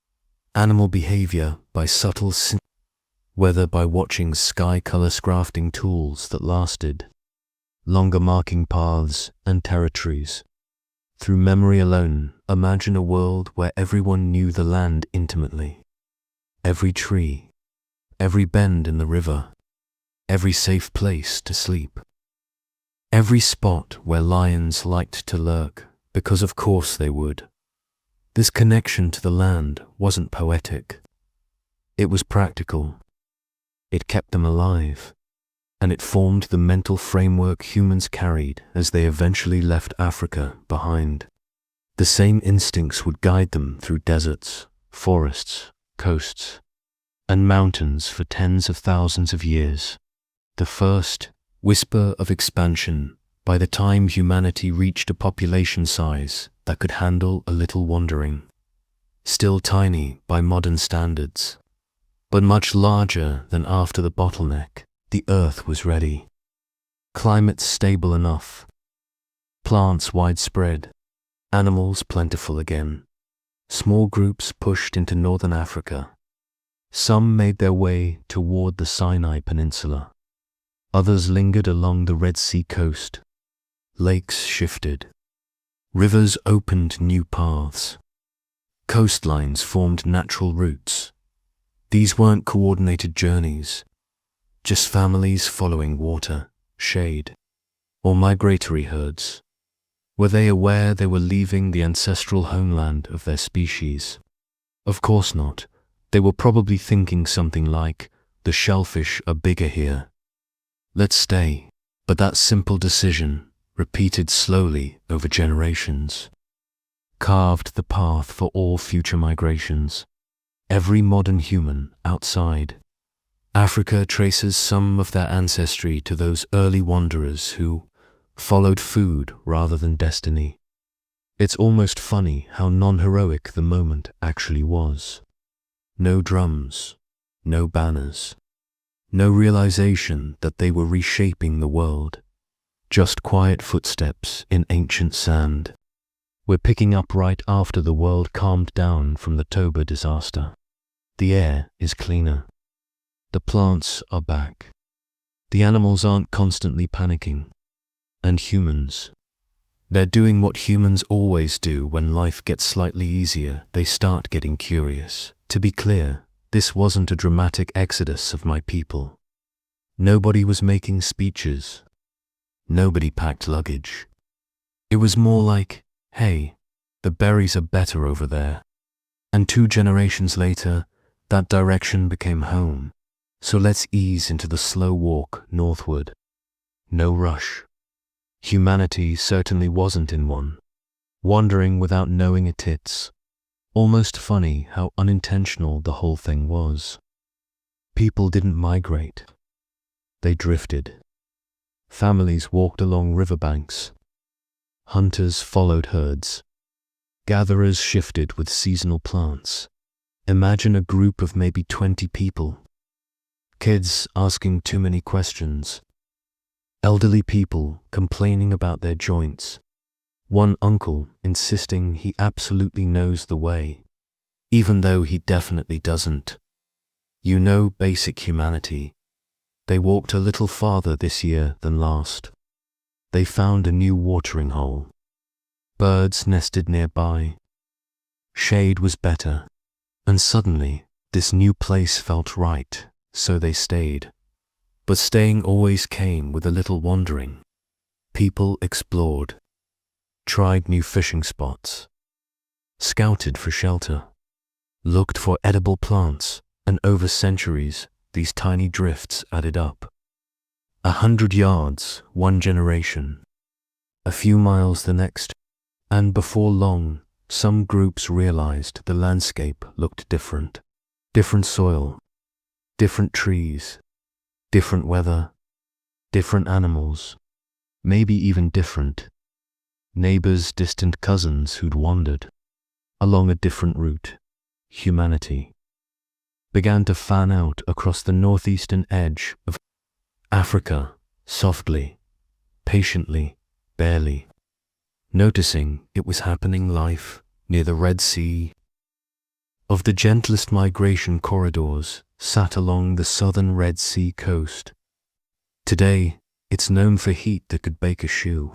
animal behavior by subtle whether by watching sky color crafting tools that lasted, longer marking paths and territories. Through memory alone, imagine a world where everyone knew the land intimately. Every tree, every bend in the river, every safe place to sleep. Every spot where lions liked to lurk, because of course they would. This connection to the land wasn't poetic. It was practical. It kept them alive, and it formed the mental framework humans carried as they eventually left Africa behind. The same instincts would guide them through deserts, forests, coasts, and mountains for tens of thousands of years. The first whisper of expansion by the time humanity reached a population size that could handle a little wandering. Still tiny by modern standards, but much larger than after the bottleneck. The Earth was ready. Climate stable enough. Plants widespread. Animals plentiful again. Small groups pushed into northern Africa. Some made their way toward the Sinai Peninsula. Others lingered along the Red Sea coast. Lakes shifted. Rivers opened new paths. Coastlines formed natural routes. These weren't coordinated journeys, just families following water, shade, or migratory herds. Were they aware they were leaving the ancestral homeland of their species? Of course not. They were probably thinking something like, the shellfish are bigger here. Let's stay. But that simple decision, repeated slowly over generations, carved the path for all future migrations. Every modern human outside Africa traces some of their ancestry to those early wanderers who followed food rather than destiny. It's almost funny how non-heroic the moment actually was. No drums, no banners, no realization that they were reshaping the world. Just quiet footsteps in ancient sand. We're picking up right after the world calmed down from the Toba disaster. The air is cleaner. The plants are back. The animals aren't constantly panicking. And humans. They're doing what humans always do when life gets slightly easier. They start getting curious. To be clear, this wasn't a dramatic exodus of my people. Nobody was making speeches. Nobody packed luggage. It was more like, hey, the berries are better over there. And 2 generations later, that direction became home. So let's ease into the slow walk northward. No rush. Humanity certainly wasn't in one. Wandering without knowing it's almost funny how unintentional the whole thing was. People didn't migrate. They drifted. Families walked along riverbanks. Hunters followed herds. Gatherers shifted with seasonal plants. Imagine a group of maybe 20 people. Kids asking too many questions. Elderly people complaining about their joints. One uncle insisting he absolutely knows the way, even though he definitely doesn't. You know, basic humanity. They walked a little farther this year than last. They found a new watering hole. Birds nested nearby. Shade was better. And suddenly, this new place felt right, so they stayed. But staying always came with a little wandering. People explored, tried new fishing spots, scouted for shelter, looked for edible plants, and over centuries, these tiny drifts added up. 100 yards, 1 generation. A few miles the next, and before long, some groups realized the landscape looked different. Different soil, different trees, different weather, different animals, maybe even different neighbors, distant cousins who'd wandered along a different route. Humanity began to fan out across the northeastern edge of Africa, softly, patiently, barely. Noticing it was happening life near the Red Sea. Of the gentlest migration corridors sat along the southern Red Sea coast. Today, it's known for heat that could bake a shoe.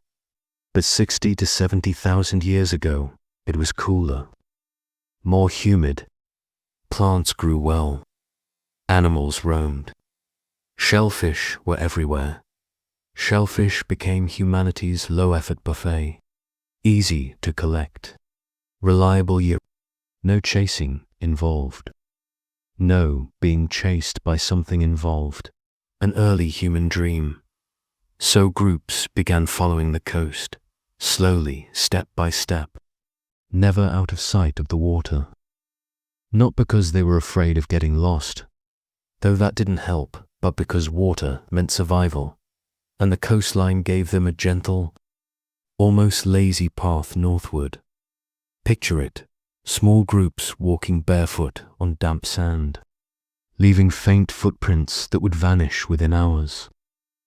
But 60 to 70,000 years ago, it was cooler, more humid. Plants grew well. Animals roamed. Shellfish were everywhere. Shellfish became humanity's low-effort buffet. Easy to collect. Reliable year. No chasing involved. No being chased by something involved. An early human dream. So groups began following the coast, slowly, step by step, never out of sight of the water. Not because they were afraid of getting lost, though that didn't help, but because water meant survival, and the coastline gave them a gentle, almost lazy path northward. Picture it, small groups walking barefoot on damp sand, leaving faint footprints that would vanish within hours.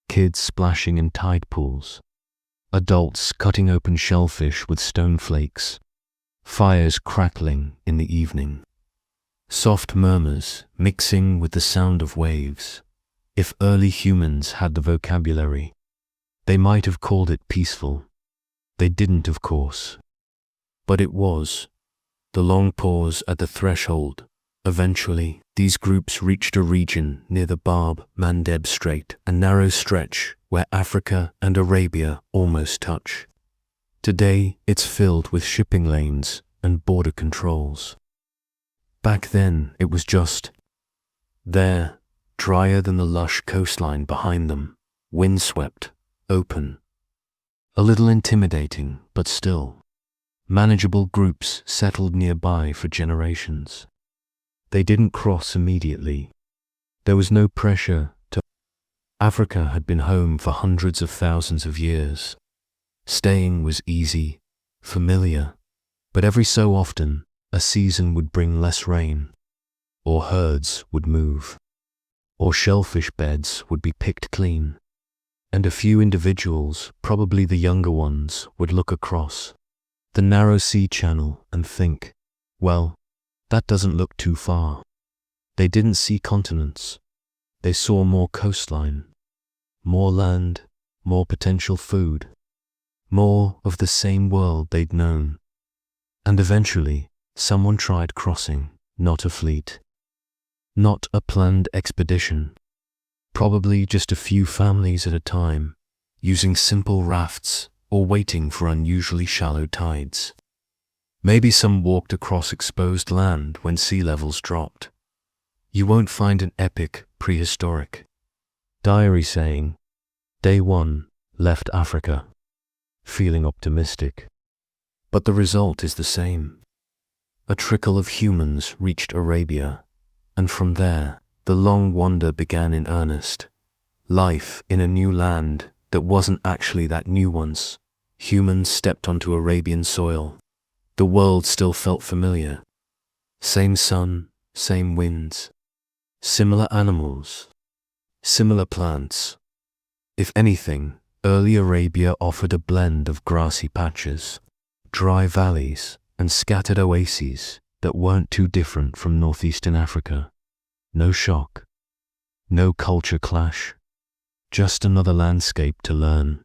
Kids splashing in tide pools, adults cutting open shellfish with stone flakes, fires crackling in the evening. Soft murmurs mixing with the sound of waves. If early humans had the vocabulary, they might have called it peaceful. They didn't, of course. But it was. the long pause at the threshold. Eventually, these groups reached a region near the Bab-Mandeb Strait, a narrow stretch where Africa and Arabia almost touch. Today, it's filled with shipping lanes and border controls. Back then, it was just there, drier than the lush coastline behind them, windswept, open. A little intimidating, but still. Manageable groups settled nearby for generations. They didn't cross immediately. There was no pressure to. Africa had been home for hundreds of thousands of years. Staying was easy, familiar, but every so often, a season would bring less rain, or herds would move, or shellfish beds would be picked clean, and a few individuals, probably the younger ones, would look across the narrow sea channel and think, well, that doesn't look too far. They didn't see continents. They saw more coastline, more land, more potential food, more of the same world they'd known. And eventually, someone tried crossing, not a fleet, not a planned expedition, probably just a few families at a time, using simple rafts or waiting for unusually shallow tides. Maybe some walked across exposed land when sea levels dropped. You won't find an epic prehistoric diary saying, Day 1, left Africa, feeling optimistic. But the result is the same. A trickle of humans reached Arabia, and from there, the long wander began in earnest. Life in a new land that wasn't actually that new once. Humans stepped onto Arabian soil. The world still felt familiar. Same sun, same winds, similar animals, similar plants. If anything, early Arabia offered a blend of grassy patches, dry valleys, and scattered oases that weren't too different from northeastern Africa. No shock, no culture clash, just another landscape to learn.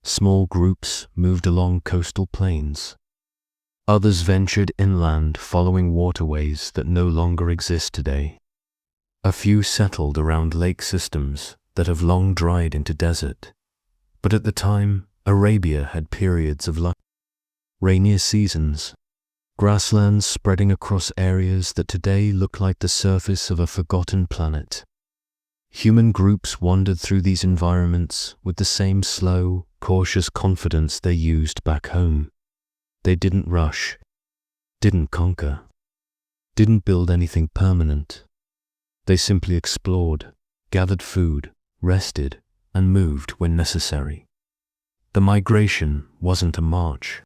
Small groups moved along coastal plains. Others ventured inland following waterways that no longer exist today. A few settled around lake systems that have long dried into desert. But at the time, Arabia had periods of rainier seasons, grasslands spreading across areas that today look like the surface of a forgotten planet. Human groups wandered through these environments with the same slow, cautious confidence they used back home. They didn't rush, didn't conquer, didn't build anything permanent. They simply explored, gathered food, rested, and moved when necessary. The migration wasn't a march.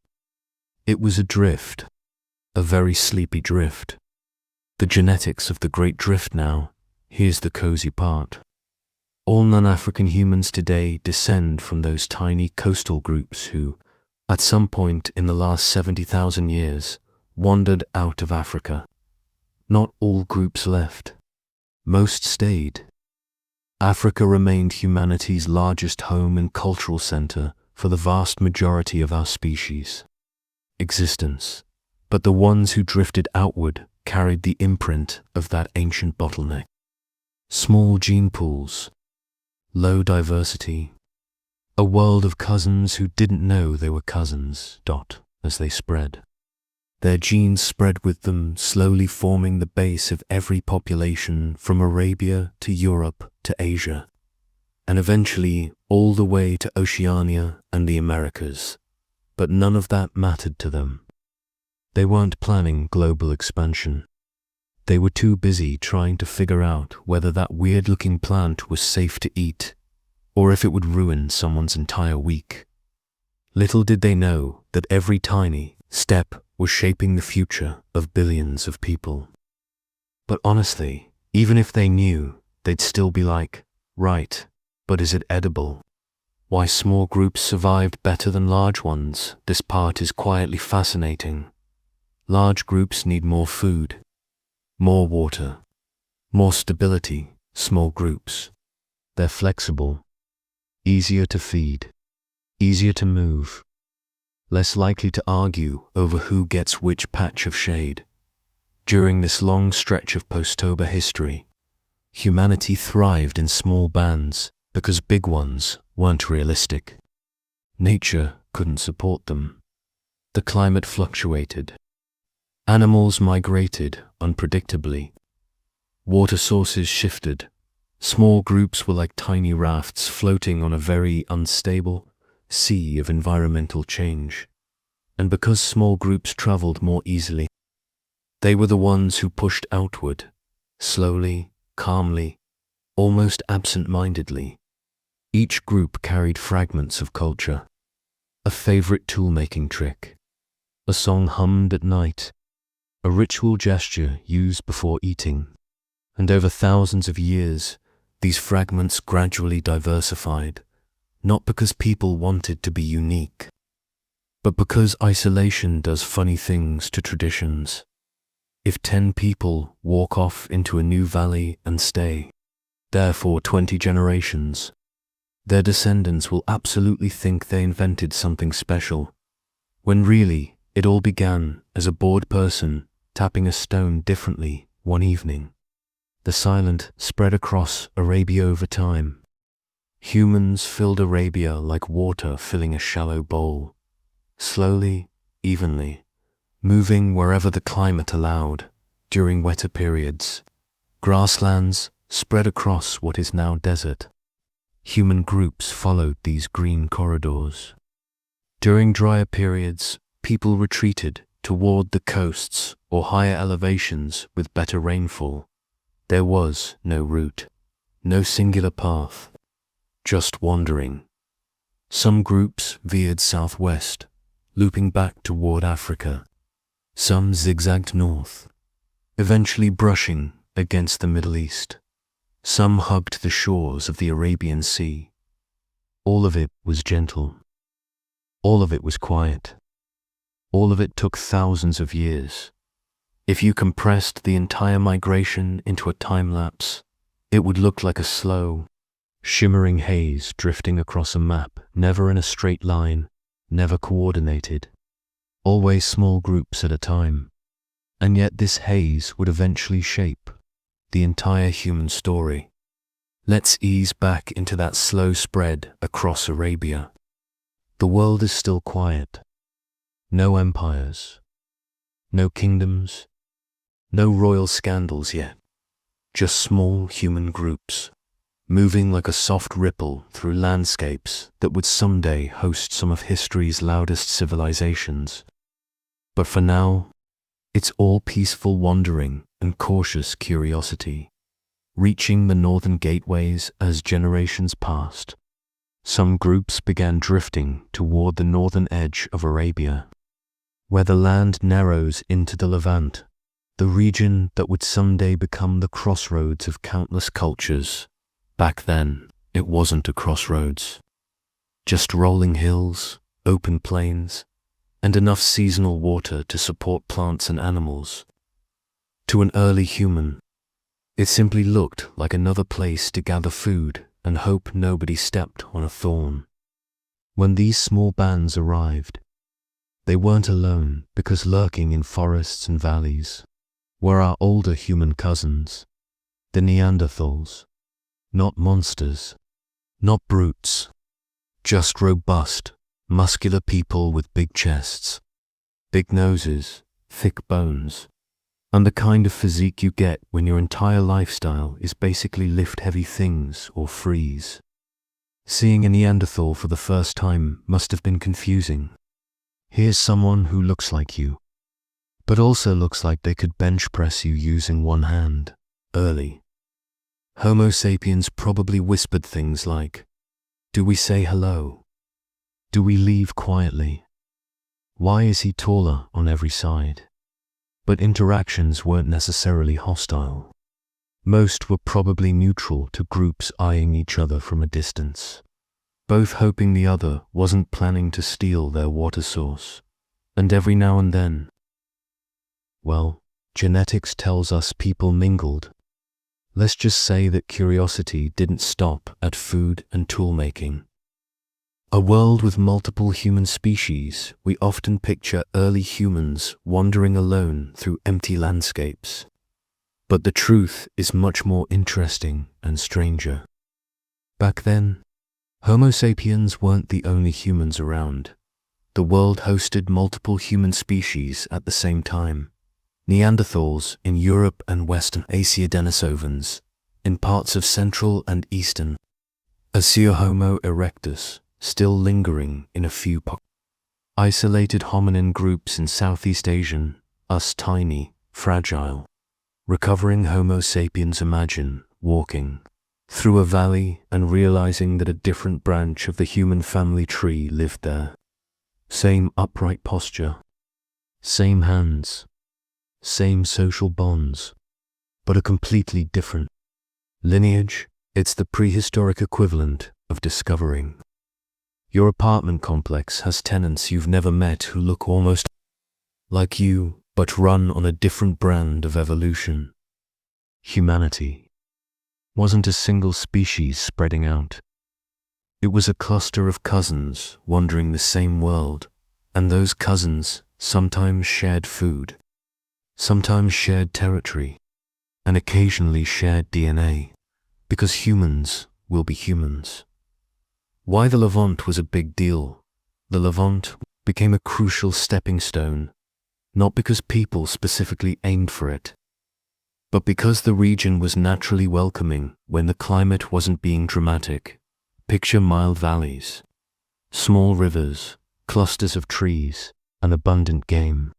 It was a drift, a very sleepy drift. The genetics of the Great Drift now, here's the cozy part. All non-African humans today descend from those tiny coastal groups who, at some point in the last 70,000 years, wandered out of Africa. Not all groups left. Most stayed. Africa remained humanity's largest home and cultural center for the vast majority of our species' existence. But the ones who drifted outward carried the imprint of that ancient bottleneck. Small gene pools, low diversity, a world of cousins who didn't know they were cousins, as they spread. Their genes spread with them, slowly forming the base of every population from Arabia to Europe to Asia, and eventually all the way to Oceania and the Americas. But none of that mattered to them. They weren't planning global expansion. They were too busy trying to figure out whether that weird-looking plant was safe to eat, or if it would ruin someone's entire week. Little did they know that every tiny step was shaping the future of billions of people. But honestly, even if they knew, they'd still be like, right, but is it edible? Why small groups survived better than large ones, this part is quietly fascinating. Large groups need more food, more water, more stability. Small groups, they're flexible, easier to feed, easier to move. less likely to argue over who gets which patch of shade. During this long stretch of post-Toba history, humanity thrived in small bands because big ones weren't realistic. Nature couldn't support them. The climate fluctuated. Animals migrated unpredictably. Water sources shifted. Small groups were like tiny rafts floating on a very unstable sea of environmental change. And because small groups traveled more easily, they were the ones who pushed outward, slowly, calmly, almost absent-mindedly. Each group carried fragments of culture, a favorite tool-making trick, a song hummed at night, a ritual gesture used before eating, and over thousands of years, these fragments gradually diversified, not because people wanted to be unique, but because isolation does funny things to traditions. If 10 people walk off into a new valley and stay there for 20 generations, their descendants will absolutely think they invented something special, when really it all began as a bored person tapping a stone differently one evening. The silent spread across Arabia over time. Humans filled Arabia like water filling a shallow bowl, slowly, evenly, moving wherever the climate allowed. During wetter periods, grasslands spread across what is now desert. Human groups followed these green corridors. During drier periods, people retreated toward the coasts or higher elevations with better rainfall. There was no route, no singular path, just wandering. Some groups veered southwest, looping back toward Africa. Some zigzagged north, eventually brushing against the Middle East. Some hugged the shores of the Arabian Sea. All of it was gentle. All of it was quiet. All of it took thousands of years. If you compressed the entire migration into a time-lapse, it would look like a slow, shimmering haze drifting across a map, never in a straight line, never coordinated, always small groups at a time. And yet this haze would eventually shape the entire human story. Let's ease back into that slow spread across Arabia. The world is still quiet. No empires, no kingdoms, no royal scandals yet. Just small human groups, moving like a soft ripple through landscapes that would someday host some of history's loudest civilizations. But for now, it's all peaceful wandering and cautious curiosity, reaching the northern gateways as generations passed. Some groups began drifting toward the northern edge of Arabia, where the land narrows into the Levant, the region that would someday become the crossroads of countless cultures. Back then, it wasn't a crossroads. Just rolling hills, open plains, and enough seasonal water to support plants and animals. To an early human, it simply looked like another place to gather food and hope nobody stepped on a thorn. When these small bands arrived, they weren't alone, because lurking in forests and valleys were our older human cousins, the Neanderthals. Not monsters, not brutes, just robust, muscular people with big chests, big noses, thick bones, and the kind of physique you get when your entire lifestyle is basically lift heavy things or freeze. Seeing a Neanderthal for the first time must have been confusing. Here's someone who looks like you, but also looks like they could bench press you using one hand. Early Homo sapiens probably whispered things like, "Do we say hello? Do we leave quietly? Why is he taller on every side?" But interactions weren't necessarily hostile. Most were probably neutral to groups eyeing each other from a distance, both hoping the other wasn't planning to steal their water source. And every now and then, well, genetics tells us people mingled. Let's just say that curiosity didn't stop at food and tool making. A world with multiple human species, we often picture early humans wandering alone through empty landscapes. But the truth is much more interesting and stranger. Back then, Homo sapiens weren't the only humans around. The world hosted multiple human species at the same time. Neanderthals in Europe and Western Asia, Denisovans in parts of Central and Eastern Asia, Homo erectus still lingering in a few pockets. Isolated hominin groups in Southeast Asian, us tiny, fragile. Recovering Homo sapiens imagine walking through a valley and realizing that a different branch of the human family tree lived there. Same upright posture, same hands, same social bonds, but a completely different lineage. It's the prehistoric equivalent of discovering your apartment complex has tenants you've never met who look almost like you, but run on a different brand of evolution. Humanity wasn't a single species spreading out. It was a cluster of cousins wandering the same world, and those cousins sometimes shared food, sometimes shared territory, and occasionally shared DNA, because humans will be humans. Why the Levant was a big deal. The Levant became a crucial stepping stone, not because people specifically aimed for it, but because the region was naturally welcoming when the climate wasn't being dramatic. Picture mild valleys, small rivers, clusters of trees, and abundant game.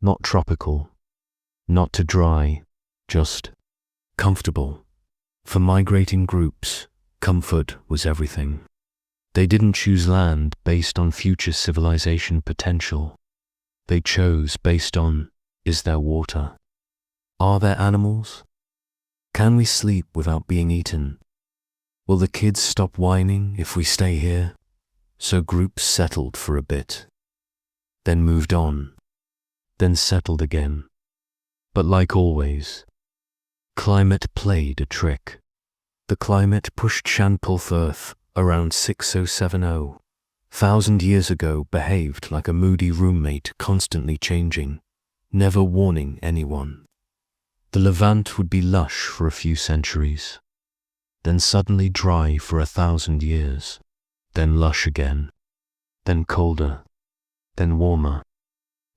Not tropical, not too dry, just comfortable. For migrating groups, comfort was everything. They didn't choose land based on future civilization potential. They chose based on, is there water? Are there animals? Can we sleep without being eaten? Will the kids stop whining if we stay here? So groups settled for a bit, then moved on, then settled again. But like always, climate played a trick. The climate pushed Shanpulth Earth around 6070,000 years ago behaved like a moody roommate, constantly changing, never warning anyone. The Levant would be lush for a few centuries, then suddenly dry for 1,000 years, then lush again, then colder, then warmer.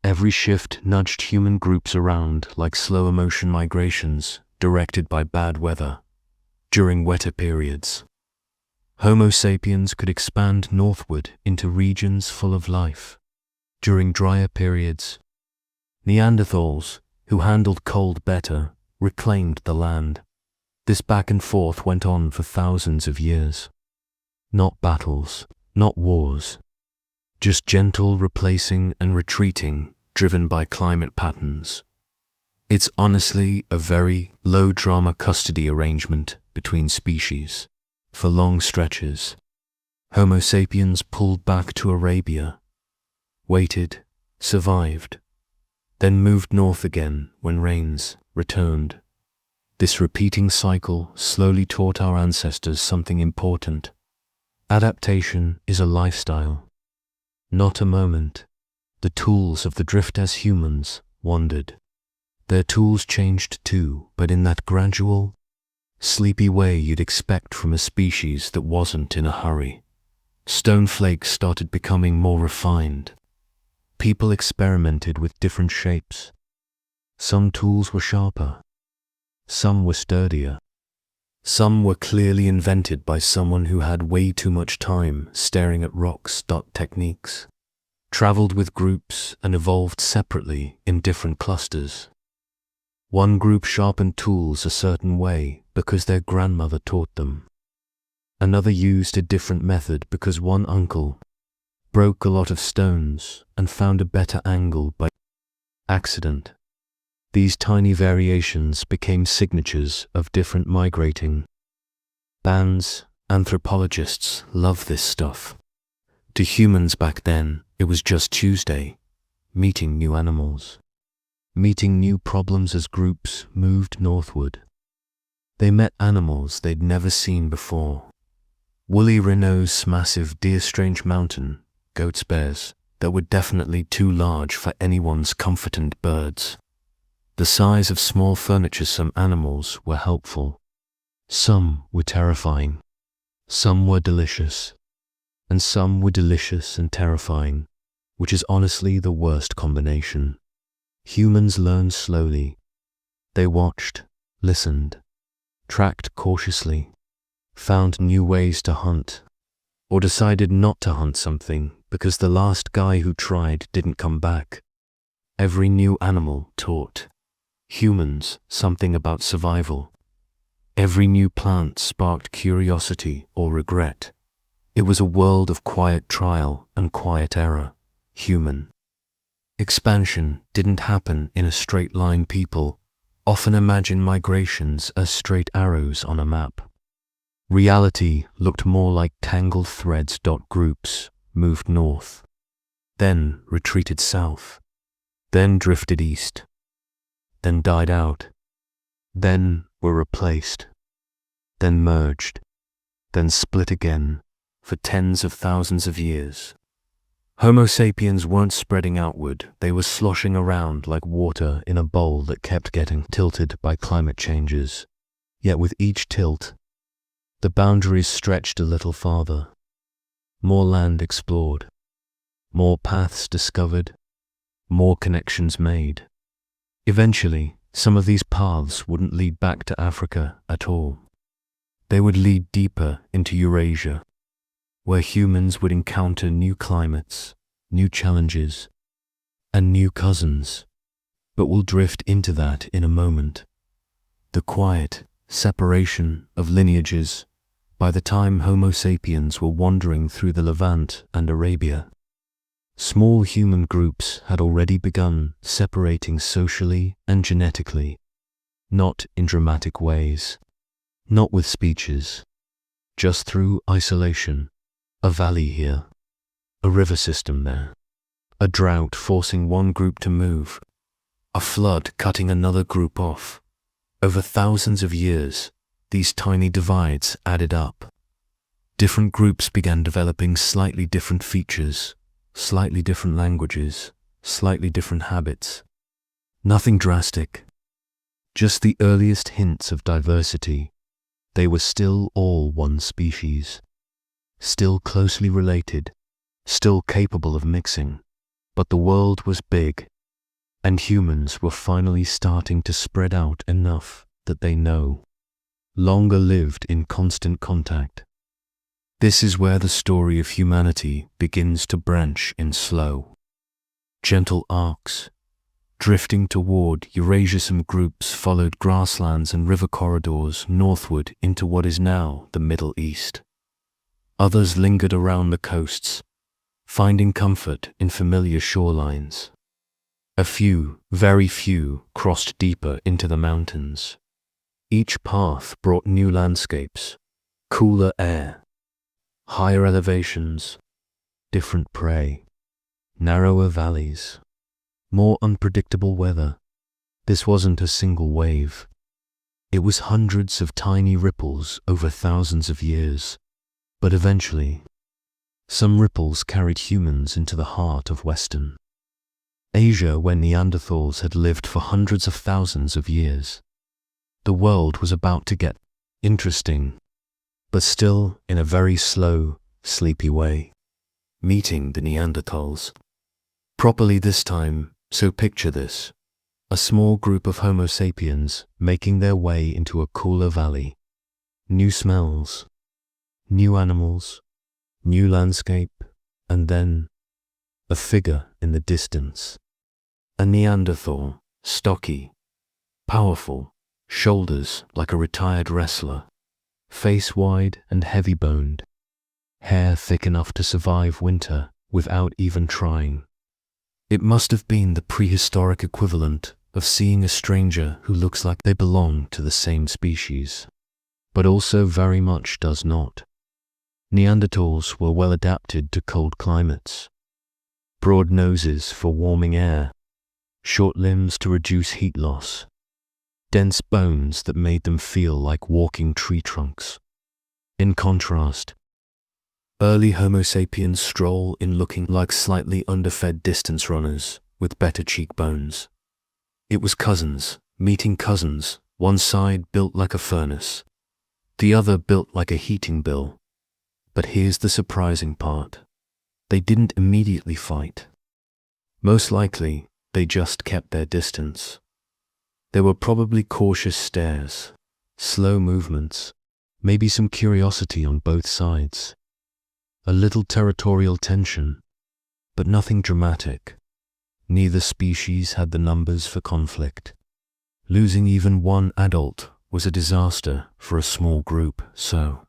Every shift nudged human groups around like slow motion migrations directed by bad weather. During wetter periods, Homo sapiens could expand northward into regions full of life. During drier periods, Neanderthals, who handled cold better, reclaimed the land. This back and forth went on for thousands of years. Not battles, not wars, just gentle replacing and retreating driven by climate patterns. It's honestly a very low-drama custody arrangement between species. For long stretches, Homo sapiens pulled back to Arabia, waited, survived, then moved north again when rains returned. This repeating cycle slowly taught our ancestors something important. Adaptation is a lifestyle, not a moment. The tools of the drift as humans wandered. Their tools changed too, but in that gradual, sleepy way you'd expect from a species that wasn't in a hurry. Stone flakes started becoming more refined. People experimented with different shapes. Some tools were sharper. Some were sturdier. Some were clearly invented by someone who had way too much time staring at rocks. Techniques traveled with groups and evolved separately in different clusters. One group sharpened tools a certain way because their grandmother taught them. Another used a different method because one uncle broke a lot of stones and found a better angle by accident. These tiny variations became signatures of different migrating bands. Anthropologists love this stuff. To humans back then, it was just Tuesday, meeting new animals, meeting new problems as groups moved northward. They met animals they'd never seen before. woolly rhinos, massive deer-strange mountain, goats, bears that were definitely too large for anyone's comfort, and birds. The size of small furniture. Some animals were helpful. Some were terrifying. Some were delicious. And some were delicious and terrifying, which is honestly the worst combination. Humans learned slowly. They watched, listened, tracked cautiously, found new ways to hunt, or decided not to hunt something because the last guy who tried didn't come back. Every new animal taught humans something about survival. Every new plant sparked curiosity or regret. It was a world of quiet trial and quiet error. Human expansion didn't happen in a straight line. People often imagine migrations as straight arrows on a map. Reality looked more like tangled threads. Groups moved north, then retreated south, then drifted east, then died out, then were replaced, then merged, then split again for tens of thousands of years. Homo sapiens weren't spreading outward, they were sloshing around like water in a bowl that kept getting tilted by climate changes. Yet with each tilt, the boundaries stretched a little farther. More land explored, more paths discovered, more connections made. Eventually, some of these paths wouldn't lead back to Africa at all. They would lead deeper into Eurasia, where humans would encounter new climates, new challenges, and new cousins. But we'll drift into that in a moment. The quiet separation of lineages. By the time Homo sapiens were wandering through the Levant and Arabia, small human groups had already begun separating socially and genetically, not in dramatic ways, not with speeches, just through isolation. A valley here, a river system there, a drought forcing one group to move, a flood cutting another group off. Over thousands of years, these tiny divides added up. Different groups began developing slightly different features, slightly different languages, slightly different habits. Nothing drastic, just the earliest hints of diversity. They were still all one species, still closely related, still capable of mixing. But the world was big, and humans were finally starting to spread out enough that they no longer lived in constant contact. This is where the story of humanity begins to branch in slow, gentle arcs. Drifting toward Eurasia, some groups followed grasslands and river corridors northward into what is now the Middle East. Others lingered around the coasts, finding comfort in familiar shorelines. A few, very few, crossed deeper into the mountains. Each path brought new landscapes, cooler air, higher elevations, different prey, narrower valleys, more unpredictable weather. This wasn't a single wave. It was hundreds of tiny ripples over thousands of years. But eventually, some ripples carried humans into the heart of Western Asia, where Neanderthals had lived for hundreds of thousands of years. The world was about to get interesting, but still in a very slow, sleepy way. Meeting the Neanderthals properly this time, so picture this: a small group of Homo sapiens making their way into a cooler valley. New smells, new animals, new landscape, and then a figure in the distance. A Neanderthal, stocky, powerful, shoulders like a retired wrestler, face wide and heavy-boned, hair thick enough to survive winter without even trying. It must have been the prehistoric equivalent of seeing a stranger who looks like they belong to the same species, but also very much does not. Neanderthals were well adapted to cold climates. Broad noses for warming air, short limbs to reduce heat loss, dense bones that made them feel like walking tree trunks. In contrast, Early Homo sapiens stroll in looking like slightly underfed distance runners with better cheekbones. It was cousins, meeting cousins, one side built like a furnace, the other built like a heating bill. But here's the surprising part. They didn't immediately fight. Most likely, they just kept their distance. There were probably cautious stares, slow movements, maybe some curiosity on both sides. A little territorial tension, but nothing dramatic. Neither species had the numbers for conflict. Losing even one adult was a disaster for a small group, so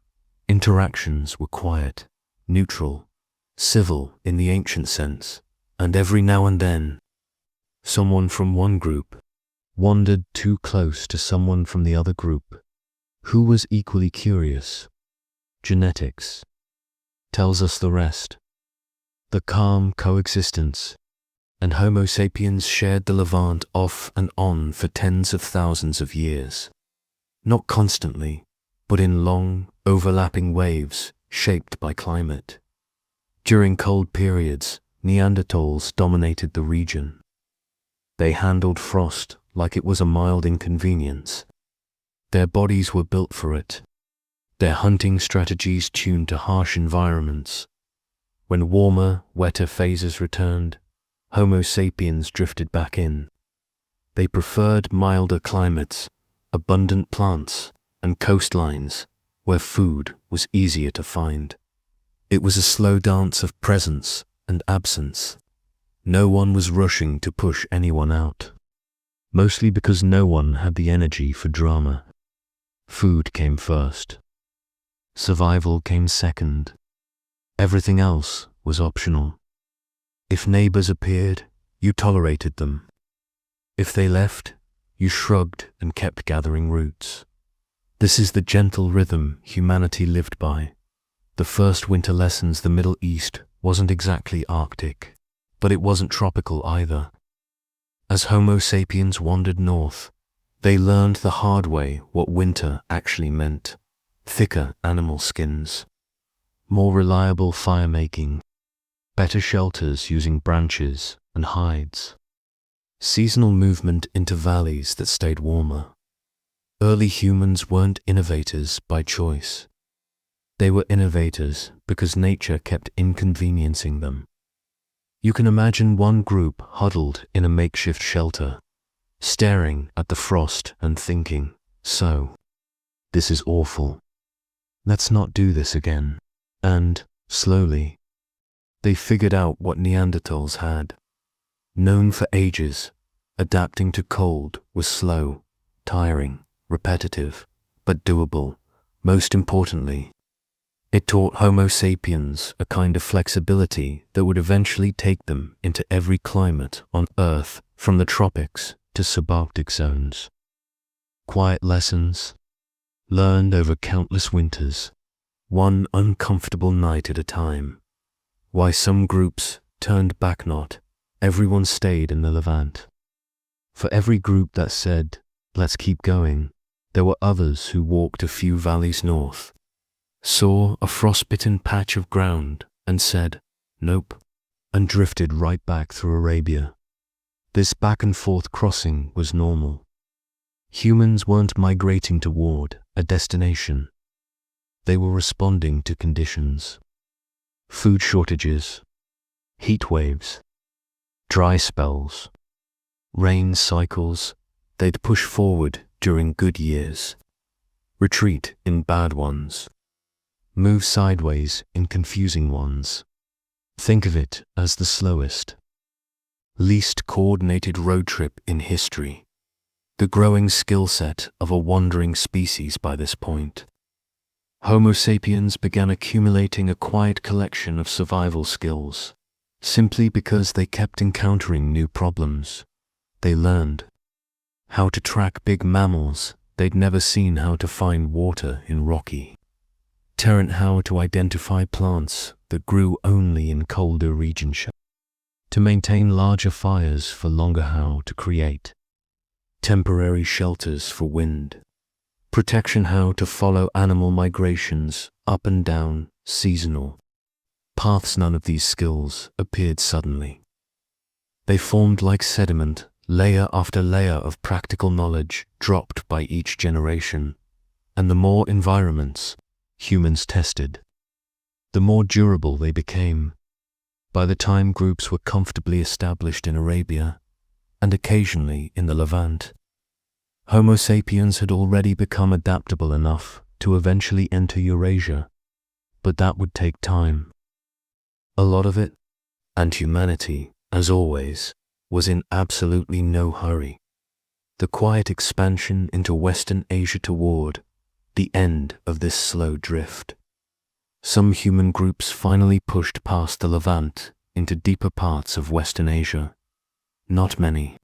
interactions were quiet, neutral, civil in the ancient sense, and every now and then, someone from one group wandered too close to someone from the other group, who was equally curious. Genetics tells us the rest. The calm coexistence, and Homo sapiens shared the Levant off and on for tens of thousands of years. Not constantly, but in long, overlapping waves shaped by climate. During cold periods, Neanderthals dominated the region. They handled frost like it was a mild inconvenience. Their bodies were built for it. Their hunting strategies tuned to harsh environments. When warmer, wetter phases returned, Homo sapiens drifted back in. They preferred milder climates, abundant plants, and coastlines where food was easier to find. It was a slow dance of presence and absence. No one was rushing to push anyone out, mostly because no one had the energy for drama. Food came first. Survival came second. Everything else was optional. If neighbors appeared, you tolerated them. If they left, you shrugged and kept gathering roots. This is the gentle rhythm humanity lived by. The first winter lessons the Middle East wasn't exactly Arctic, but it wasn't tropical either. As Homo sapiens wandered north, they learned the hard way what winter actually meant. Thicker animal skins, more reliable fire-making, better shelters using branches and hides, seasonal movement into valleys that stayed warmer. Early humans weren't innovators by choice. They were innovators because nature kept inconveniencing them. You can imagine one group huddled in a makeshift shelter, staring at the frost and thinking, "So, this is awful. Let's not do this again." And, slowly, they figured out what Neanderthals had. Known for ages, adapting to cold was slow, tiring, repetitive, but doable. Most importantly, it taught Homo sapiens a kind of flexibility that would eventually take them into every climate on Earth, from the tropics to subarctic zones. Quiet lessons, learned over countless winters, one uncomfortable night at a time. Why some groups turned back not, everyone stayed in the Levant. For every group that said, "Let's keep going," there were others who walked a few valleys north, saw a frostbitten patch of ground and said, "Nope," and drifted right back through Arabia. This back and forth crossing was normal. Humans weren't migrating toward a destination. They were responding to conditions. Food shortages, heat waves, dry spells, rain cycles. They'd push forward during good years, retreat in bad ones, move sideways in confusing ones. Think of it as the slowest, least coordinated road trip in history. The growing skill set of a wandering species by this point. Homo sapiens began accumulating a quiet collection of survival skills, simply because they kept encountering new problems. They learned how to track big mammals they'd never seen, how to find water in rocky terrain, how to identify plants that grew only in colder regions, to maintain larger fires for longer, how to create temporary shelters for wind protection, how to follow animal migrations up and down, seasonal, paths. None of these skills appeared suddenly. They formed like sediment, layer after layer of practical knowledge dropped by each generation, and the more environments humans tested, the more durable they became. By the time groups were comfortably established in Arabia, and occasionally in the Levant, Homo sapiens had already become adaptable enough to eventually enter Eurasia, but that would take time. A lot of it, and humanity, as always, was in absolutely no hurry. The quiet expansion into Western Asia toward the end of this slow drift. Some human groups finally pushed past the Levant into deeper parts of Western Asia. Not many.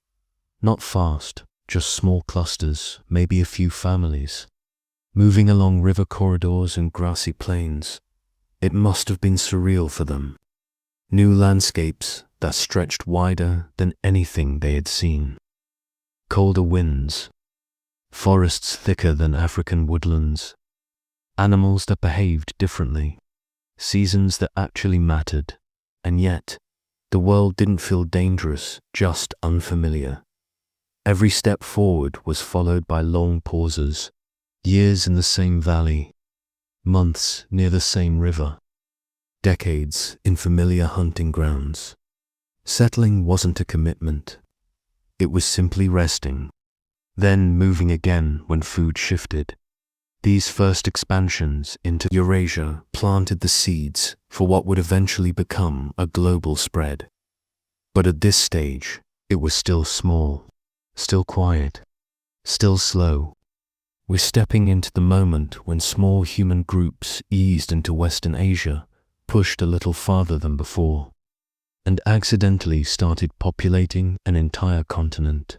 Not fast, just small clusters, maybe a few families. Moving along river corridors and grassy plains, it must have been surreal for them. New landscapes that stretched wider than anything they had seen. Colder winds, forests thicker than African woodlands, animals that behaved differently, seasons that actually mattered, and yet, the world didn't feel dangerous, just unfamiliar. Every step forward was followed by long pauses, years in the same valley, months near the same river, decades in familiar hunting grounds. Settling wasn't a commitment. It was simply resting, then moving again when food shifted. These first expansions into Eurasia planted the seeds for what would eventually become a global spread. But at this stage, it was still small, still quiet, still slow. We're stepping into the moment when small human groups eased into Western Asia, pushed a little farther than before, and accidentally started populating an entire continent.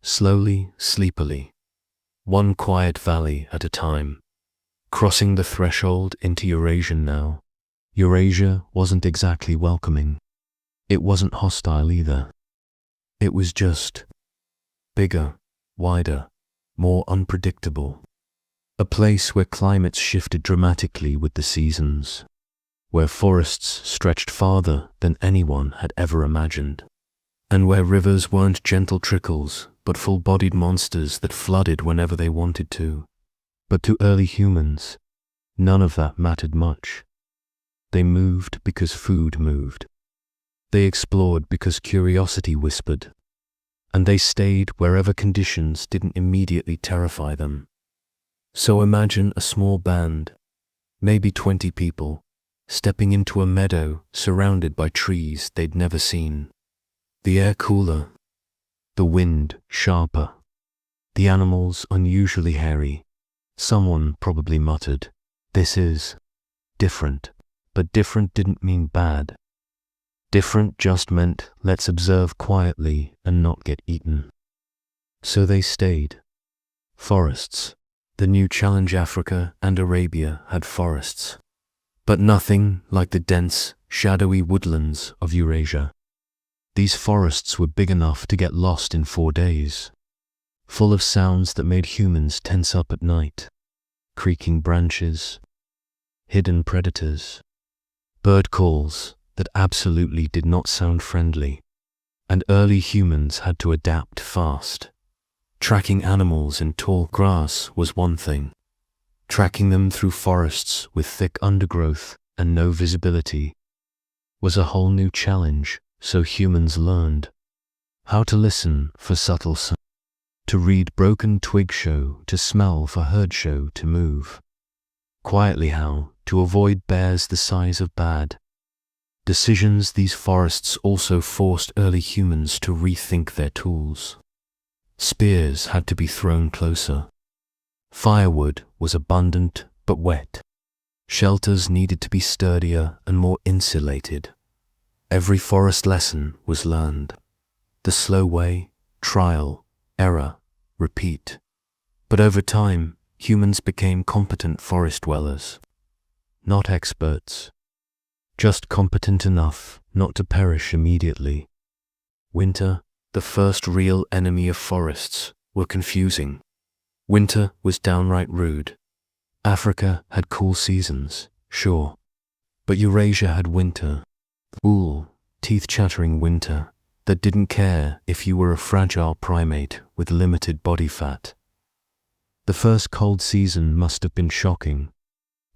Slowly, sleepily, one quiet valley at a time, crossing the threshold into Eurasian now. Eurasia wasn't exactly welcoming. It wasn't hostile either. It was just bigger, wider, more unpredictable. A place where climates shifted dramatically with the seasons, where forests stretched farther than anyone had ever imagined, and where rivers weren't gentle trickles, but full-bodied monsters that flooded whenever they wanted to. But to early humans, none of that mattered much. They moved because food moved. They explored because curiosity whispered. And they stayed wherever conditions didn't immediately terrify them. So imagine a small band, maybe 20 people, stepping into a meadow surrounded by trees they'd never seen. The air cooler, the wind sharper, the animals unusually hairy. Someone probably muttered, "This is different." But different didn't mean bad. Different just meant let's observe quietly and not get eaten. So they stayed. Forests. The new challenge. Africa and Arabia had forests, but nothing like the dense, shadowy woodlands of Eurasia. These forests were big enough to get lost in 4 days, full of sounds that made humans tense up at night. Creaking branches, hidden predators, bird calls that absolutely did not sound friendly, and early humans had to adapt fast. Tracking animals in tall grass was one thing. Tracking them through forests with thick undergrowth and no visibility was a whole new challenge. So humans learned how to listen for subtle sounds, to read broken twig show, to smell for herd show, to move quietly, how to avoid bears the size of bad. Decisions these forests also forced early humans to rethink their tools. Spears had to be thrown closer. Firewood was abundant but wet. Shelters needed to be sturdier and more insulated. Every forest lesson was learned. The slow way, trial, error, repeat. But over time, humans became competent forest dwellers. Not experts, just competent enough not to perish immediately. Winter, the first real enemy of forests, were confusing. Winter was downright rude. Africa had cool seasons, sure, But Eurasia had winter, cool, teeth-chattering winter that didn't care if you were a fragile primate with limited body fat. The first cold season must have been shocking.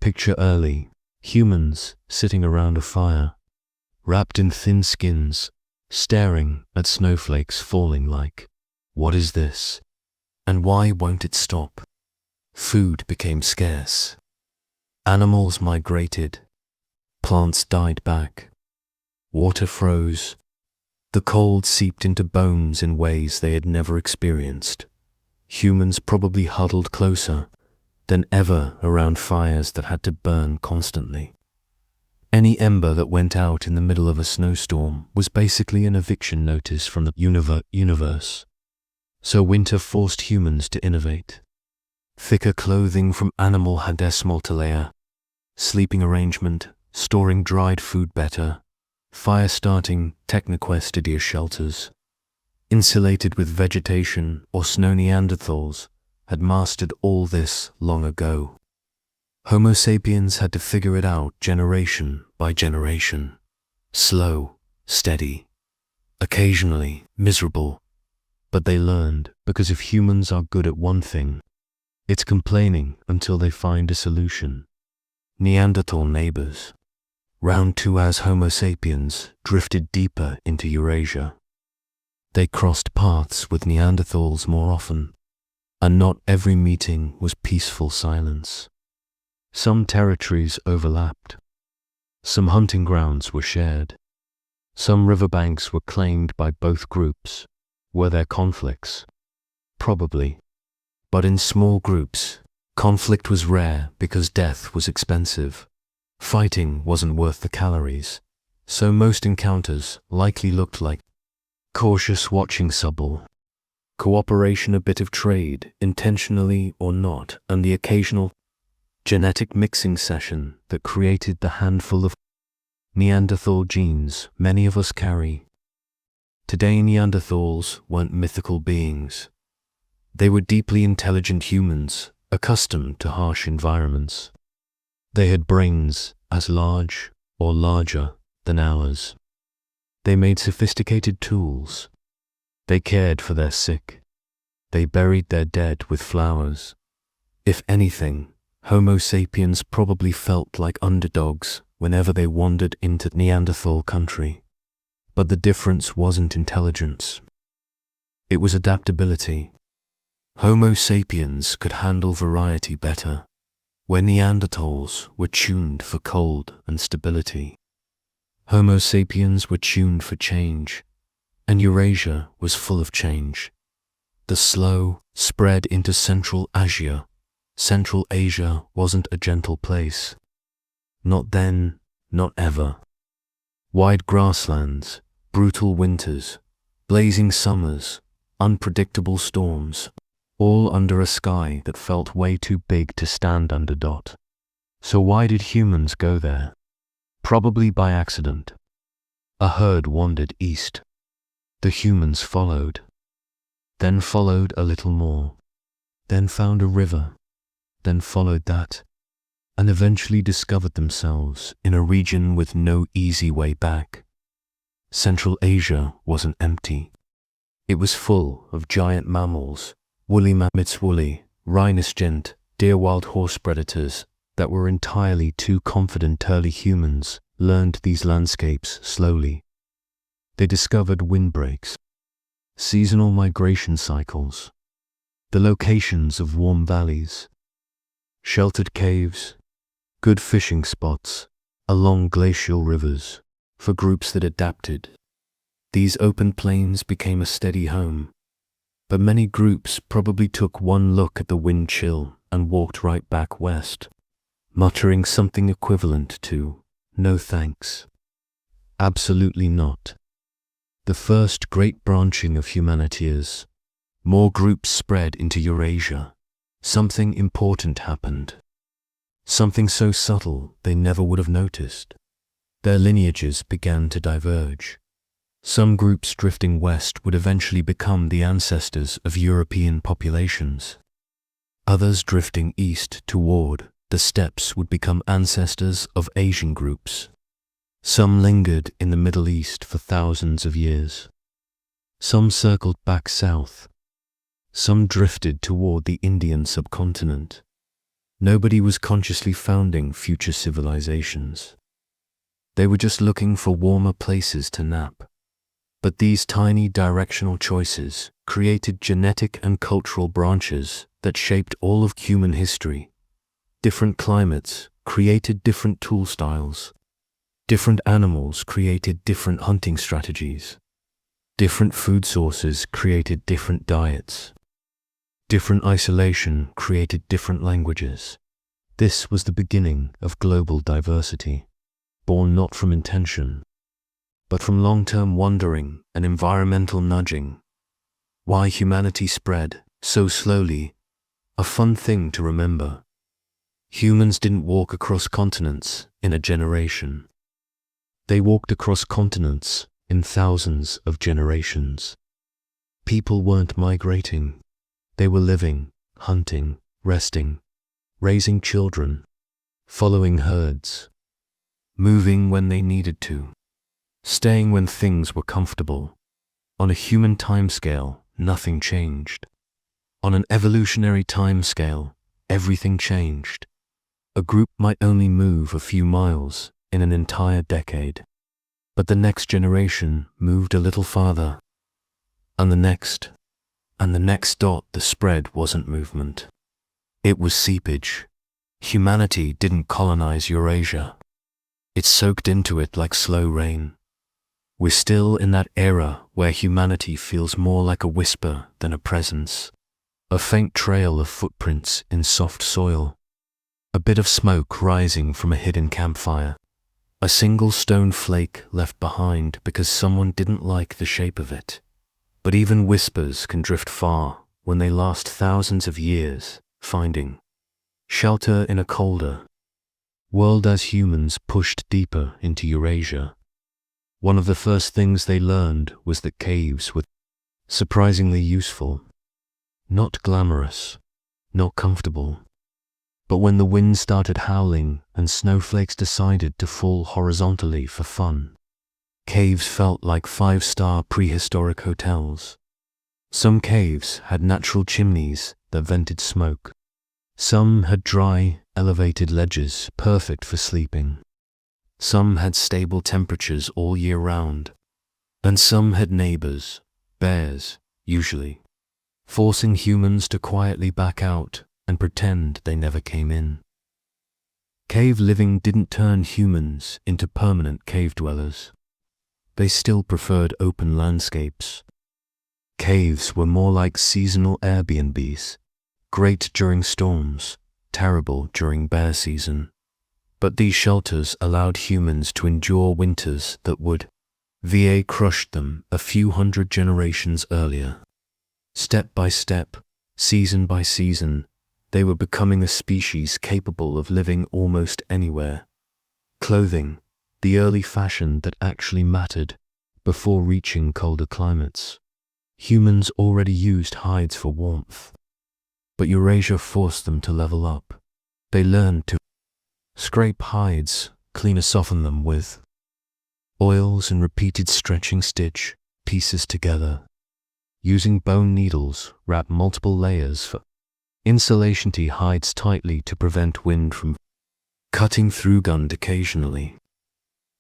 Picture early, humans sitting around a fire, wrapped in thin skins, staring at snowflakes falling like, what is this? And why won't it stop? Food became scarce. Animals migrated. Plants died back. Water froze. The cold seeped into bones in ways they had never experienced. Humans probably huddled closer than ever around fires that had to burn constantly. Any ember that went out in the middle of a snowstorm was basically an eviction notice from the universe. So winter forced humans to innovate. Thicker clothing from animal hadesmoltalea, sleeping arrangement, storing dried food better, fire-starting technoquestidia shelters. Insulated with vegetation or snow Neanderthals had mastered all this long ago. Homo sapiens had to figure it out generation by generation. Slow, steady, occasionally miserable. But they learned, because if humans are good at one thing, it's complaining until they find a solution. Neanderthal neighbors. Round 2 as Homo sapiens drifted deeper into Eurasia. They crossed paths with Neanderthals more often, and not every meeting was peaceful silence. Some territories overlapped. Some hunting grounds were shared. Some riverbanks were claimed by both groups. Were there conflicts? Probably. But in small groups, conflict was rare because death was expensive. Fighting wasn't worth the calories, so most encounters likely looked like cautious watching subtle, cooperation, a bit of trade, intentionally or not, and the occasional genetic mixing session that created the handful of Neanderthal genes many of us carry. Today, Neanderthals weren't mythical beings. They were deeply intelligent humans, accustomed to harsh environments. They had brains as large or larger than ours. They made sophisticated tools. They cared for their sick. They buried their dead with flowers. If anything, Homo sapiens probably felt like underdogs whenever they wandered into Neanderthal country. But the difference wasn't intelligence. It was adaptability. Homo sapiens could handle variety better, where Neanderthals were tuned for cold and stability. Homo sapiens were tuned for change, and Eurasia was full of change. The slow spread into Central Asia. Central Asia wasn't a gentle place. Not then, not ever. Wide grasslands, brutal winters, blazing summers, unpredictable storms, all under a sky that felt way too big to stand under. So why did humans go there? Probably by accident. A herd wandered east. The humans followed. Then followed a little more. Then found a river. Then followed that. And eventually discovered themselves in a region with no easy way back. Central Asia wasn't empty. It was full of giant mammals, woolly mammoths, woolly, rhinoscent, deer, wild horse predators that were entirely too confident. Early humans learned these landscapes slowly. They discovered windbreaks, seasonal migration cycles, the locations of warm valleys, sheltered caves, good fishing spots along glacial rivers for groups that adapted. These open plains became a steady home. But many groups probably took one look at the wind chill and walked right back west, muttering something equivalent to, "No thanks." Absolutely not. The first great branching of humanity is, more groups spread into Eurasia. Something important happened. Something so subtle they never would have noticed. Their lineages began to diverge. Some groups drifting west would eventually become the ancestors of European populations. Others drifting east toward the steppes would become ancestors of Asian groups. Some lingered in the Middle East for thousands of years. Some circled back south. Some drifted toward the Indian subcontinent. Nobody was consciously founding future civilizations. They were just looking for warmer places to nap. But these tiny directional choices created genetic and cultural branches that shaped all of human history. Different climates created different tool styles. Different animals created different hunting strategies. Different food sources created different diets. Different isolation created different languages. This was the beginning of global diversity, born not from intention, but from long-term wandering and environmental nudging. Why humanity spread so slowly, a fun thing to remember. Humans didn't walk across continents in a generation. They walked across continents in thousands of generations. People weren't migrating. They were living, hunting, resting, raising children, following herds, moving when they needed to, staying when things were comfortable. On a human timescale, nothing changed. On an evolutionary timescale, everything changed. A group might only move a few miles in an entire decade, but the next generation moved a little farther, and the next. The spread wasn't movement. It was seepage. Humanity didn't colonize Eurasia. It soaked into it like slow rain. We're still in that era where humanity feels more like a whisper than a presence. A faint trail of footprints in soft soil. A bit of smoke rising from a hidden campfire. A single stone flake left behind because someone didn't like the shape of it. But even whispers can drift far when they last thousands of years, finding shelter in a colder world as humans pushed deeper into Eurasia. One of the first things they learned was that caves were surprisingly useful. Not glamorous, not comfortable. But when the wind started howling and snowflakes decided to fall horizontally for fun, caves felt like 5-star prehistoric hotels. Some caves had natural chimneys that vented smoke. Some had dry, elevated ledges perfect for sleeping. Some had stable temperatures all year round. And some had neighbors, bears, usually, forcing humans to quietly back out and pretend they never came in. Cave living didn't turn humans into permanent cave dwellers. They still preferred open landscapes. Caves were more like seasonal Airbnbs, great during storms, terrible during bear season. But these shelters allowed humans to endure winters that would crush them a few hundred generations earlier. Step by step, season by season, they were becoming a species capable of living almost anywhere. Clothing, the early fashion that actually mattered before reaching colder climates. Humans already used hides for warmth, but Eurasia forced them to level up. They learned to scrape hides, clean or soften them with oils and repeated stretching stitch pieces together. Using bone needles, wrap multiple layers for insulation. Hides tightly to prevent wind from cutting through gund occasionally.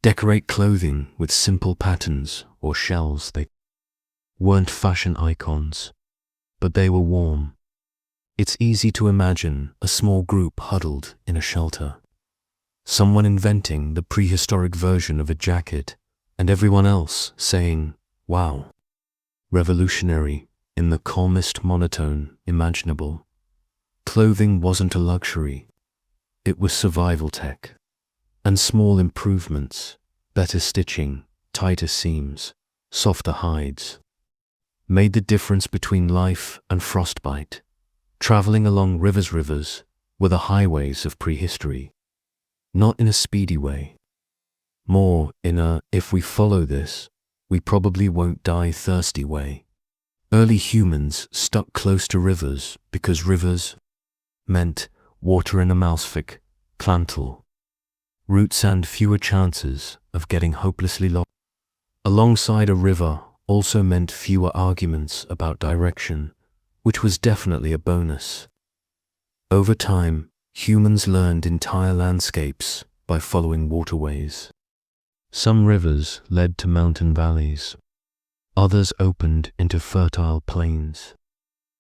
Decorate clothing with simple patterns or shells. They weren't fashion icons, but they were warm. It's easy to imagine a small group huddled in a shelter. Someone inventing the prehistoric version of a jacket, and everyone else saying, "Wow." Revolutionary in the calmest monotone imaginable. Clothing wasn't a luxury. It was survival tech. And small improvements, better stitching, tighter seams, softer hides, made the difference between life and frostbite. Traveling along rivers were the highways of prehistory. Not in a speedy way. More in a, if we follow this, we probably won't die thirsty way. Early humans stuck close to rivers because rivers meant water in a mouthpick, plantal. Roots and fewer chances of getting hopelessly lost. Alongside a river also meant fewer arguments about direction, which was definitely a bonus. Over time, humans learned entire landscapes by following waterways. Some rivers led to mountain valleys. Others opened into fertile plains.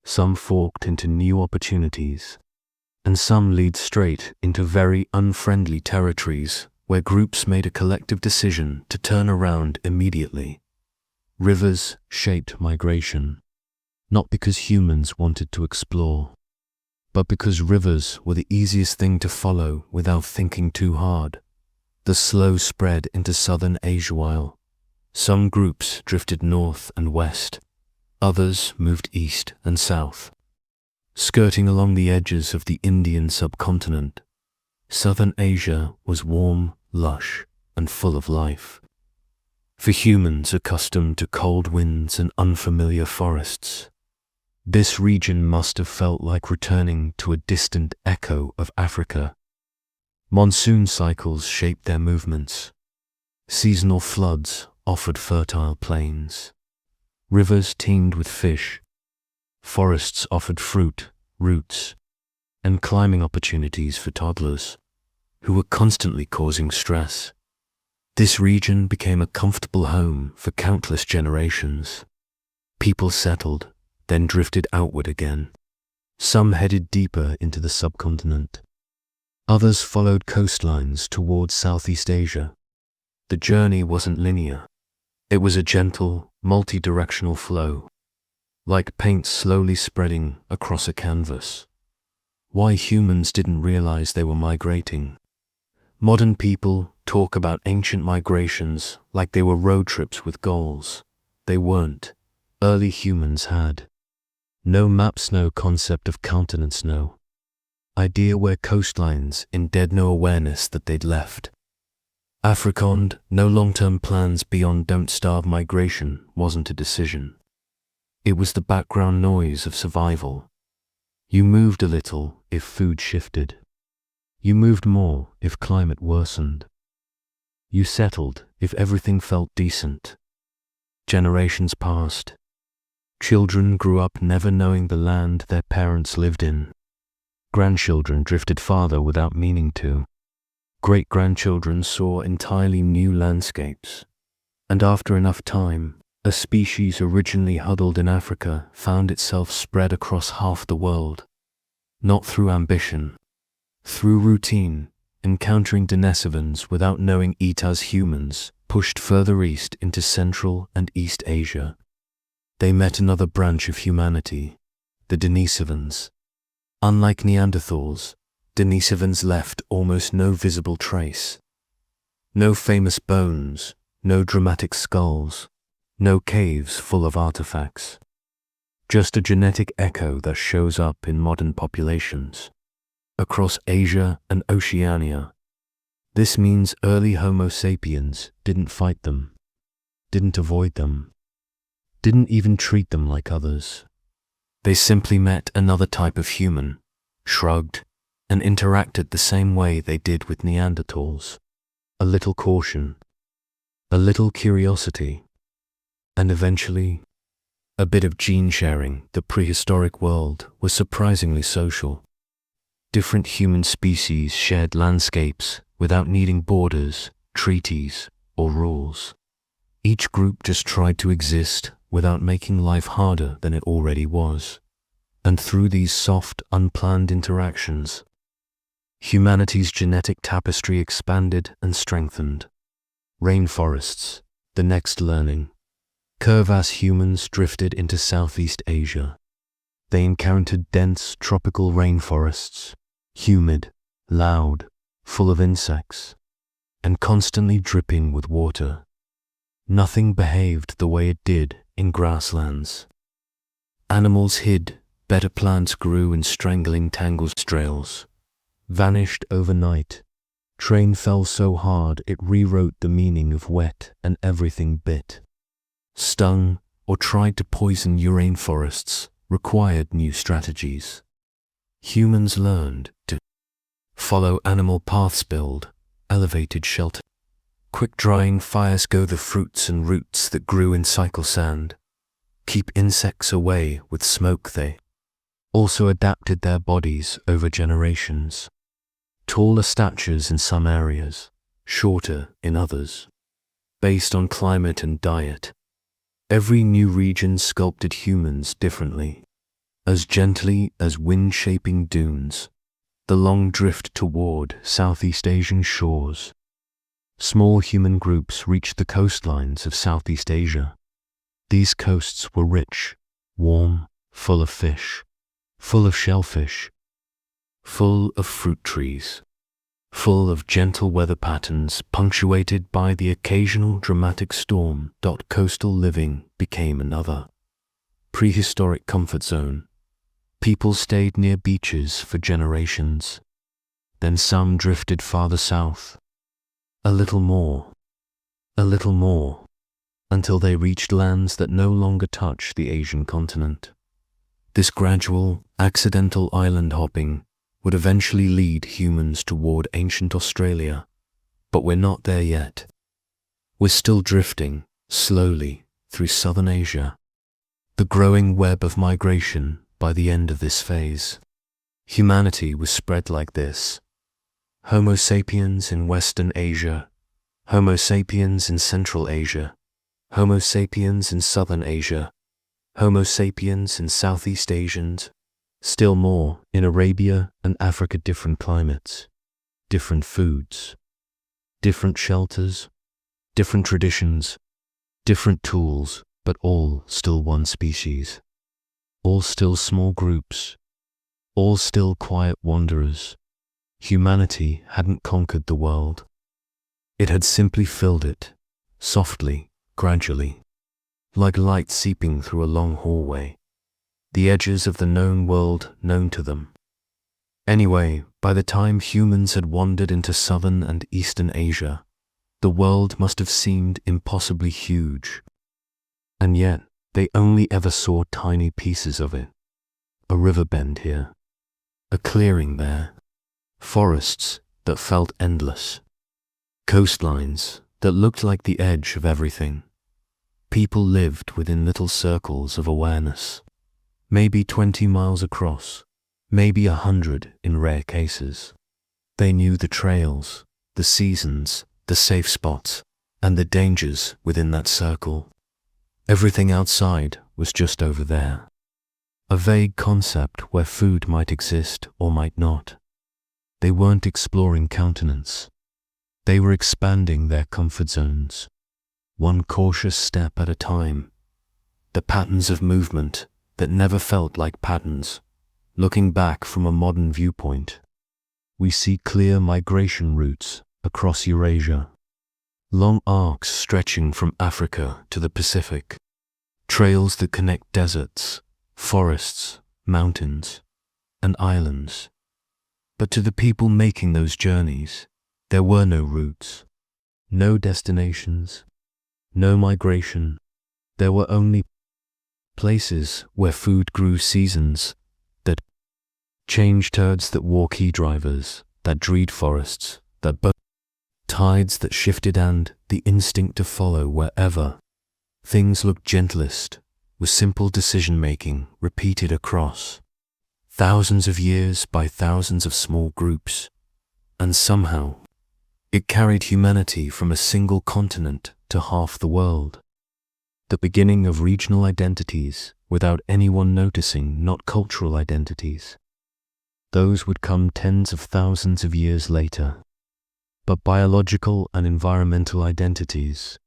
Some forked into new opportunities. And some lead straight into very unfriendly territories where groups made a collective decision to turn around immediately. Rivers shaped migration, not because humans wanted to explore, but because rivers were the easiest thing to follow without thinking too hard. The slow spread into southern Asia while some groups drifted north and west, others moved east and south. Skirting along the edges of the Indian subcontinent, southern Asia was warm, lush, and full of life. For humans accustomed to cold winds and unfamiliar forests, this region must have felt like returning to a distant echo of Africa. Monsoon cycles shaped their movements. Seasonal floods offered fertile plains. Rivers teemed with fish. Forests offered fruit, roots, and climbing opportunities for toddlers, who were constantly causing stress. This region became a comfortable home for countless generations. People settled, then drifted outward again. Some headed deeper into the subcontinent. Others followed coastlines towards Southeast Asia. The journey wasn't linear. It was a gentle, multi-directional flow, like paint slowly spreading across a canvas. Why humans didn't realize they were migrating. Modern people talk about ancient migrations like they were road trips with goals. They weren't. Early humans had. No maps, no concept of continents, no idea where coastlines in dead no awareness that they'd left. Africond, no long-term plans beyond don't starve migration wasn't a decision. It was the background noise of survival. You moved a little if food shifted. You moved more if climate worsened. You settled if everything felt decent. Generations passed. Children grew up never knowing the land their parents lived in. Grandchildren drifted farther without meaning to. Great-grandchildren saw entirely new landscapes. And after enough time, a species originally huddled in Africa found itself spread across half the world. Not through ambition, through routine, encountering Denisovans without knowing it as humans, pushed further east into Central and East Asia. They met another branch of humanity, the Denisovans. Unlike Neanderthals, Denisovans left almost no visible trace. No famous bones, no dramatic skulls, no caves full of artifacts. Just a genetic echo that shows up in modern populations. Across Asia and Oceania. This means early Homo sapiens didn't fight them, didn't avoid them, didn't even treat them like others. They simply met another type of human, shrugged, and interacted the same way they did with Neanderthals. A little caution, a little curiosity, and eventually, a bit of gene sharing. The prehistoric world was surprisingly social. Different human species shared landscapes without needing borders, treaties, or rules. Each group just tried to exist without making life harder than it already was. And through these soft, unplanned interactions, humanity's genetic tapestry expanded and strengthened. Rainforests, the next learning. Curvass humans drifted into Southeast Asia. They encountered dense tropical rainforests, humid, loud, full of insects, and constantly dripping with water. Nothing behaved the way it did in grasslands. Animals hid, better plants grew in strangling tangles. Trails vanished overnight. Train fell so hard it rewrote the meaning of wet, and everything bit. Stung or tried to poison rainforests required new strategies. Humans learned to Follow animal paths, build elevated shelter. Quick-drying fires go the fruits and roots that grew in cycle sand. Keep insects away with smoke. They also adapted their bodies over generations. Taller statures in some areas, shorter in others, based on climate and diet. Every new region sculpted humans differently, as gently as wind-shaping dunes. The long drift toward Southeast Asian shores. Small human groups reached the coastlines of Southeast Asia. These coasts were rich, warm, full of fish, full of shellfish, full of fruit trees, full of gentle weather patterns punctuated by the occasional dramatic storm. Coastal living became another prehistoric comfort zone. People stayed near beaches for generations. Then some drifted farther south. A little more, until they reached lands that no longer touch the Asian continent. This gradual, accidental island hopping would eventually lead humans toward ancient Australia, but we're not there yet. We're still drifting, slowly, through southern Asia. The growing web of migration by the end of this phase. Humanity was spread like this. Homo sapiens in Western Asia, Homo sapiens in Central Asia, Homo sapiens in Southern Asia, Homo sapiens in Southeast Asians, still more in Arabia and Africa. Different climates, different foods, different shelters, different traditions, different tools, but all still one species. All still small groups, all still quiet wanderers. Humanity hadn't conquered the world. It had simply filled it, softly, gradually, like light seeping through a long hallway, the edges of the known world known to them. Anyway, by the time humans had wandered into southern and eastern Asia, the world must have seemed impossibly huge. And yet, they only ever saw tiny pieces of it. A river bend here, a clearing there, forests that felt endless, coastlines that looked like the edge of everything. People lived within little circles of awareness, maybe 20 miles across, maybe 100 in rare cases. They knew the trails, the seasons, the safe spots, and the dangers within that circle. Everything outside was just over there. A vague concept where food might exist or might not. They weren't exploring continents. They were expanding their comfort zones, one cautious step at a time. The patterns of movement that never felt like patterns. Looking back from a modern viewpoint, we see clear migration routes across Eurasia. Long arcs stretching from Africa to the Pacific, trails that connect deserts, forests, mountains, and islands. But to the people making those journeys, there were no routes, no destinations, no migration. There were only places where food grew, seasons that changed, herds that wore key drivers, that dreed forests, that tides that shifted, and the instinct to follow wherever things looked gentlest, was simple decision-making repeated across thousands of years by thousands of small groups. And somehow, it carried humanity from a single continent to half the world. The beginning of regional identities without anyone noticing, not cultural identities. Those would come tens of thousands of years later. But biological and environmental identities.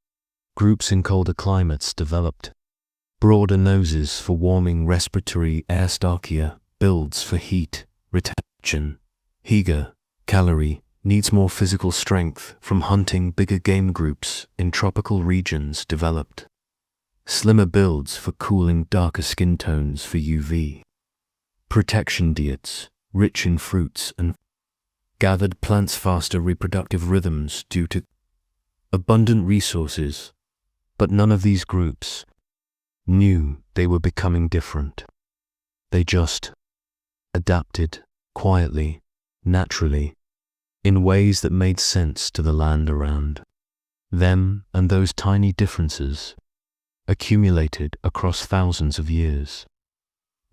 Groups in colder climates developed broader noses for warming, respiratory airstachia, builds for heat, retention, Higa, calorie, needs more physical strength from hunting. Bigger game groups in tropical regions developed slimmer builds for cooling, darker skin tones for UV. Protection diets, rich in fruits and gathered plants, faster reproductive rhythms due to abundant resources. But none of these groups knew they were becoming different. They just adapted, quietly, naturally, in ways that made sense to the land around them, and those tiny differences, accumulated across thousands of years,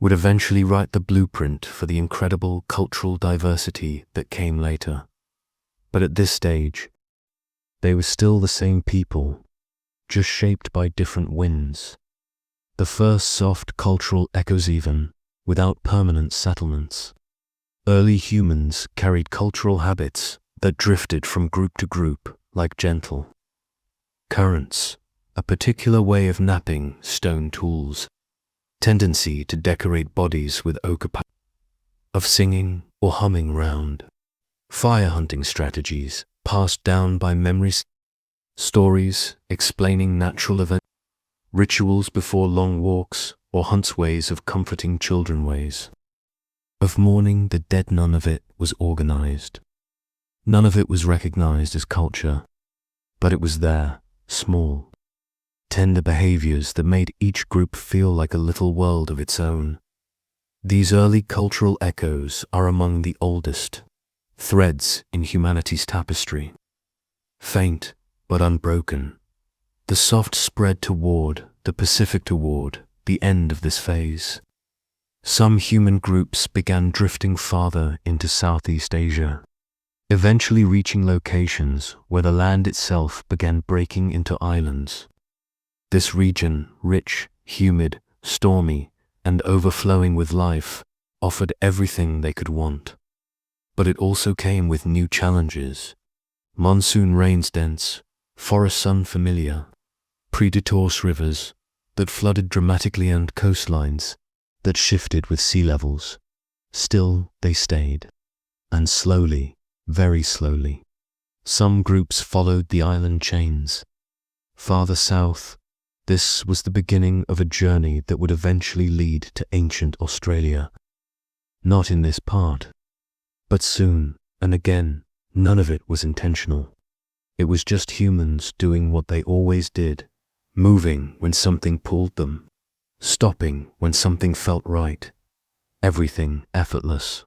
would eventually write the blueprint for the incredible cultural diversity that came later. But at this stage, they were still the same people, just shaped by different winds. The first soft cultural echoes, even without permanent settlements. Early humans carried cultural habits that drifted from group to group like gentle currents, a particular way of knapping stone tools, tendency to decorate bodies with ochre, of singing or humming round, fire hunting strategies passed down by memories, stories explaining natural events, rituals before long walks or hunts, ways of comforting children, ways of mourning the dead. None of it was organized. None of it was recognized as culture, but it was there, small, tender behaviors that made each group feel like a little world of its own. These early cultural echoes are among the oldest threads in humanity's tapestry. Faint but unbroken, the soft spread toward the Pacific, toward the end of this phase. Some human groups began drifting farther into Southeast Asia, eventually reaching locations where the land itself began breaking into islands. This region, rich, humid, stormy, and overflowing with life, offered everything they could want. But it also came with new challenges. Monsoon rains dense, forests unfamiliar, predators rivers that flooded dramatically, and coastlines that shifted with sea levels. Still, they stayed. And slowly, very slowly, some groups followed the island chains. Farther south, this was the beginning of a journey that would eventually lead to ancient Australia. Not in this part, but soon, and again, none of it was intentional. It was just humans doing what they always did, moving when something pulled them, stopping when something felt right. Everything effortless,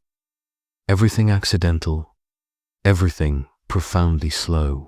everything accidental, everything profoundly slow.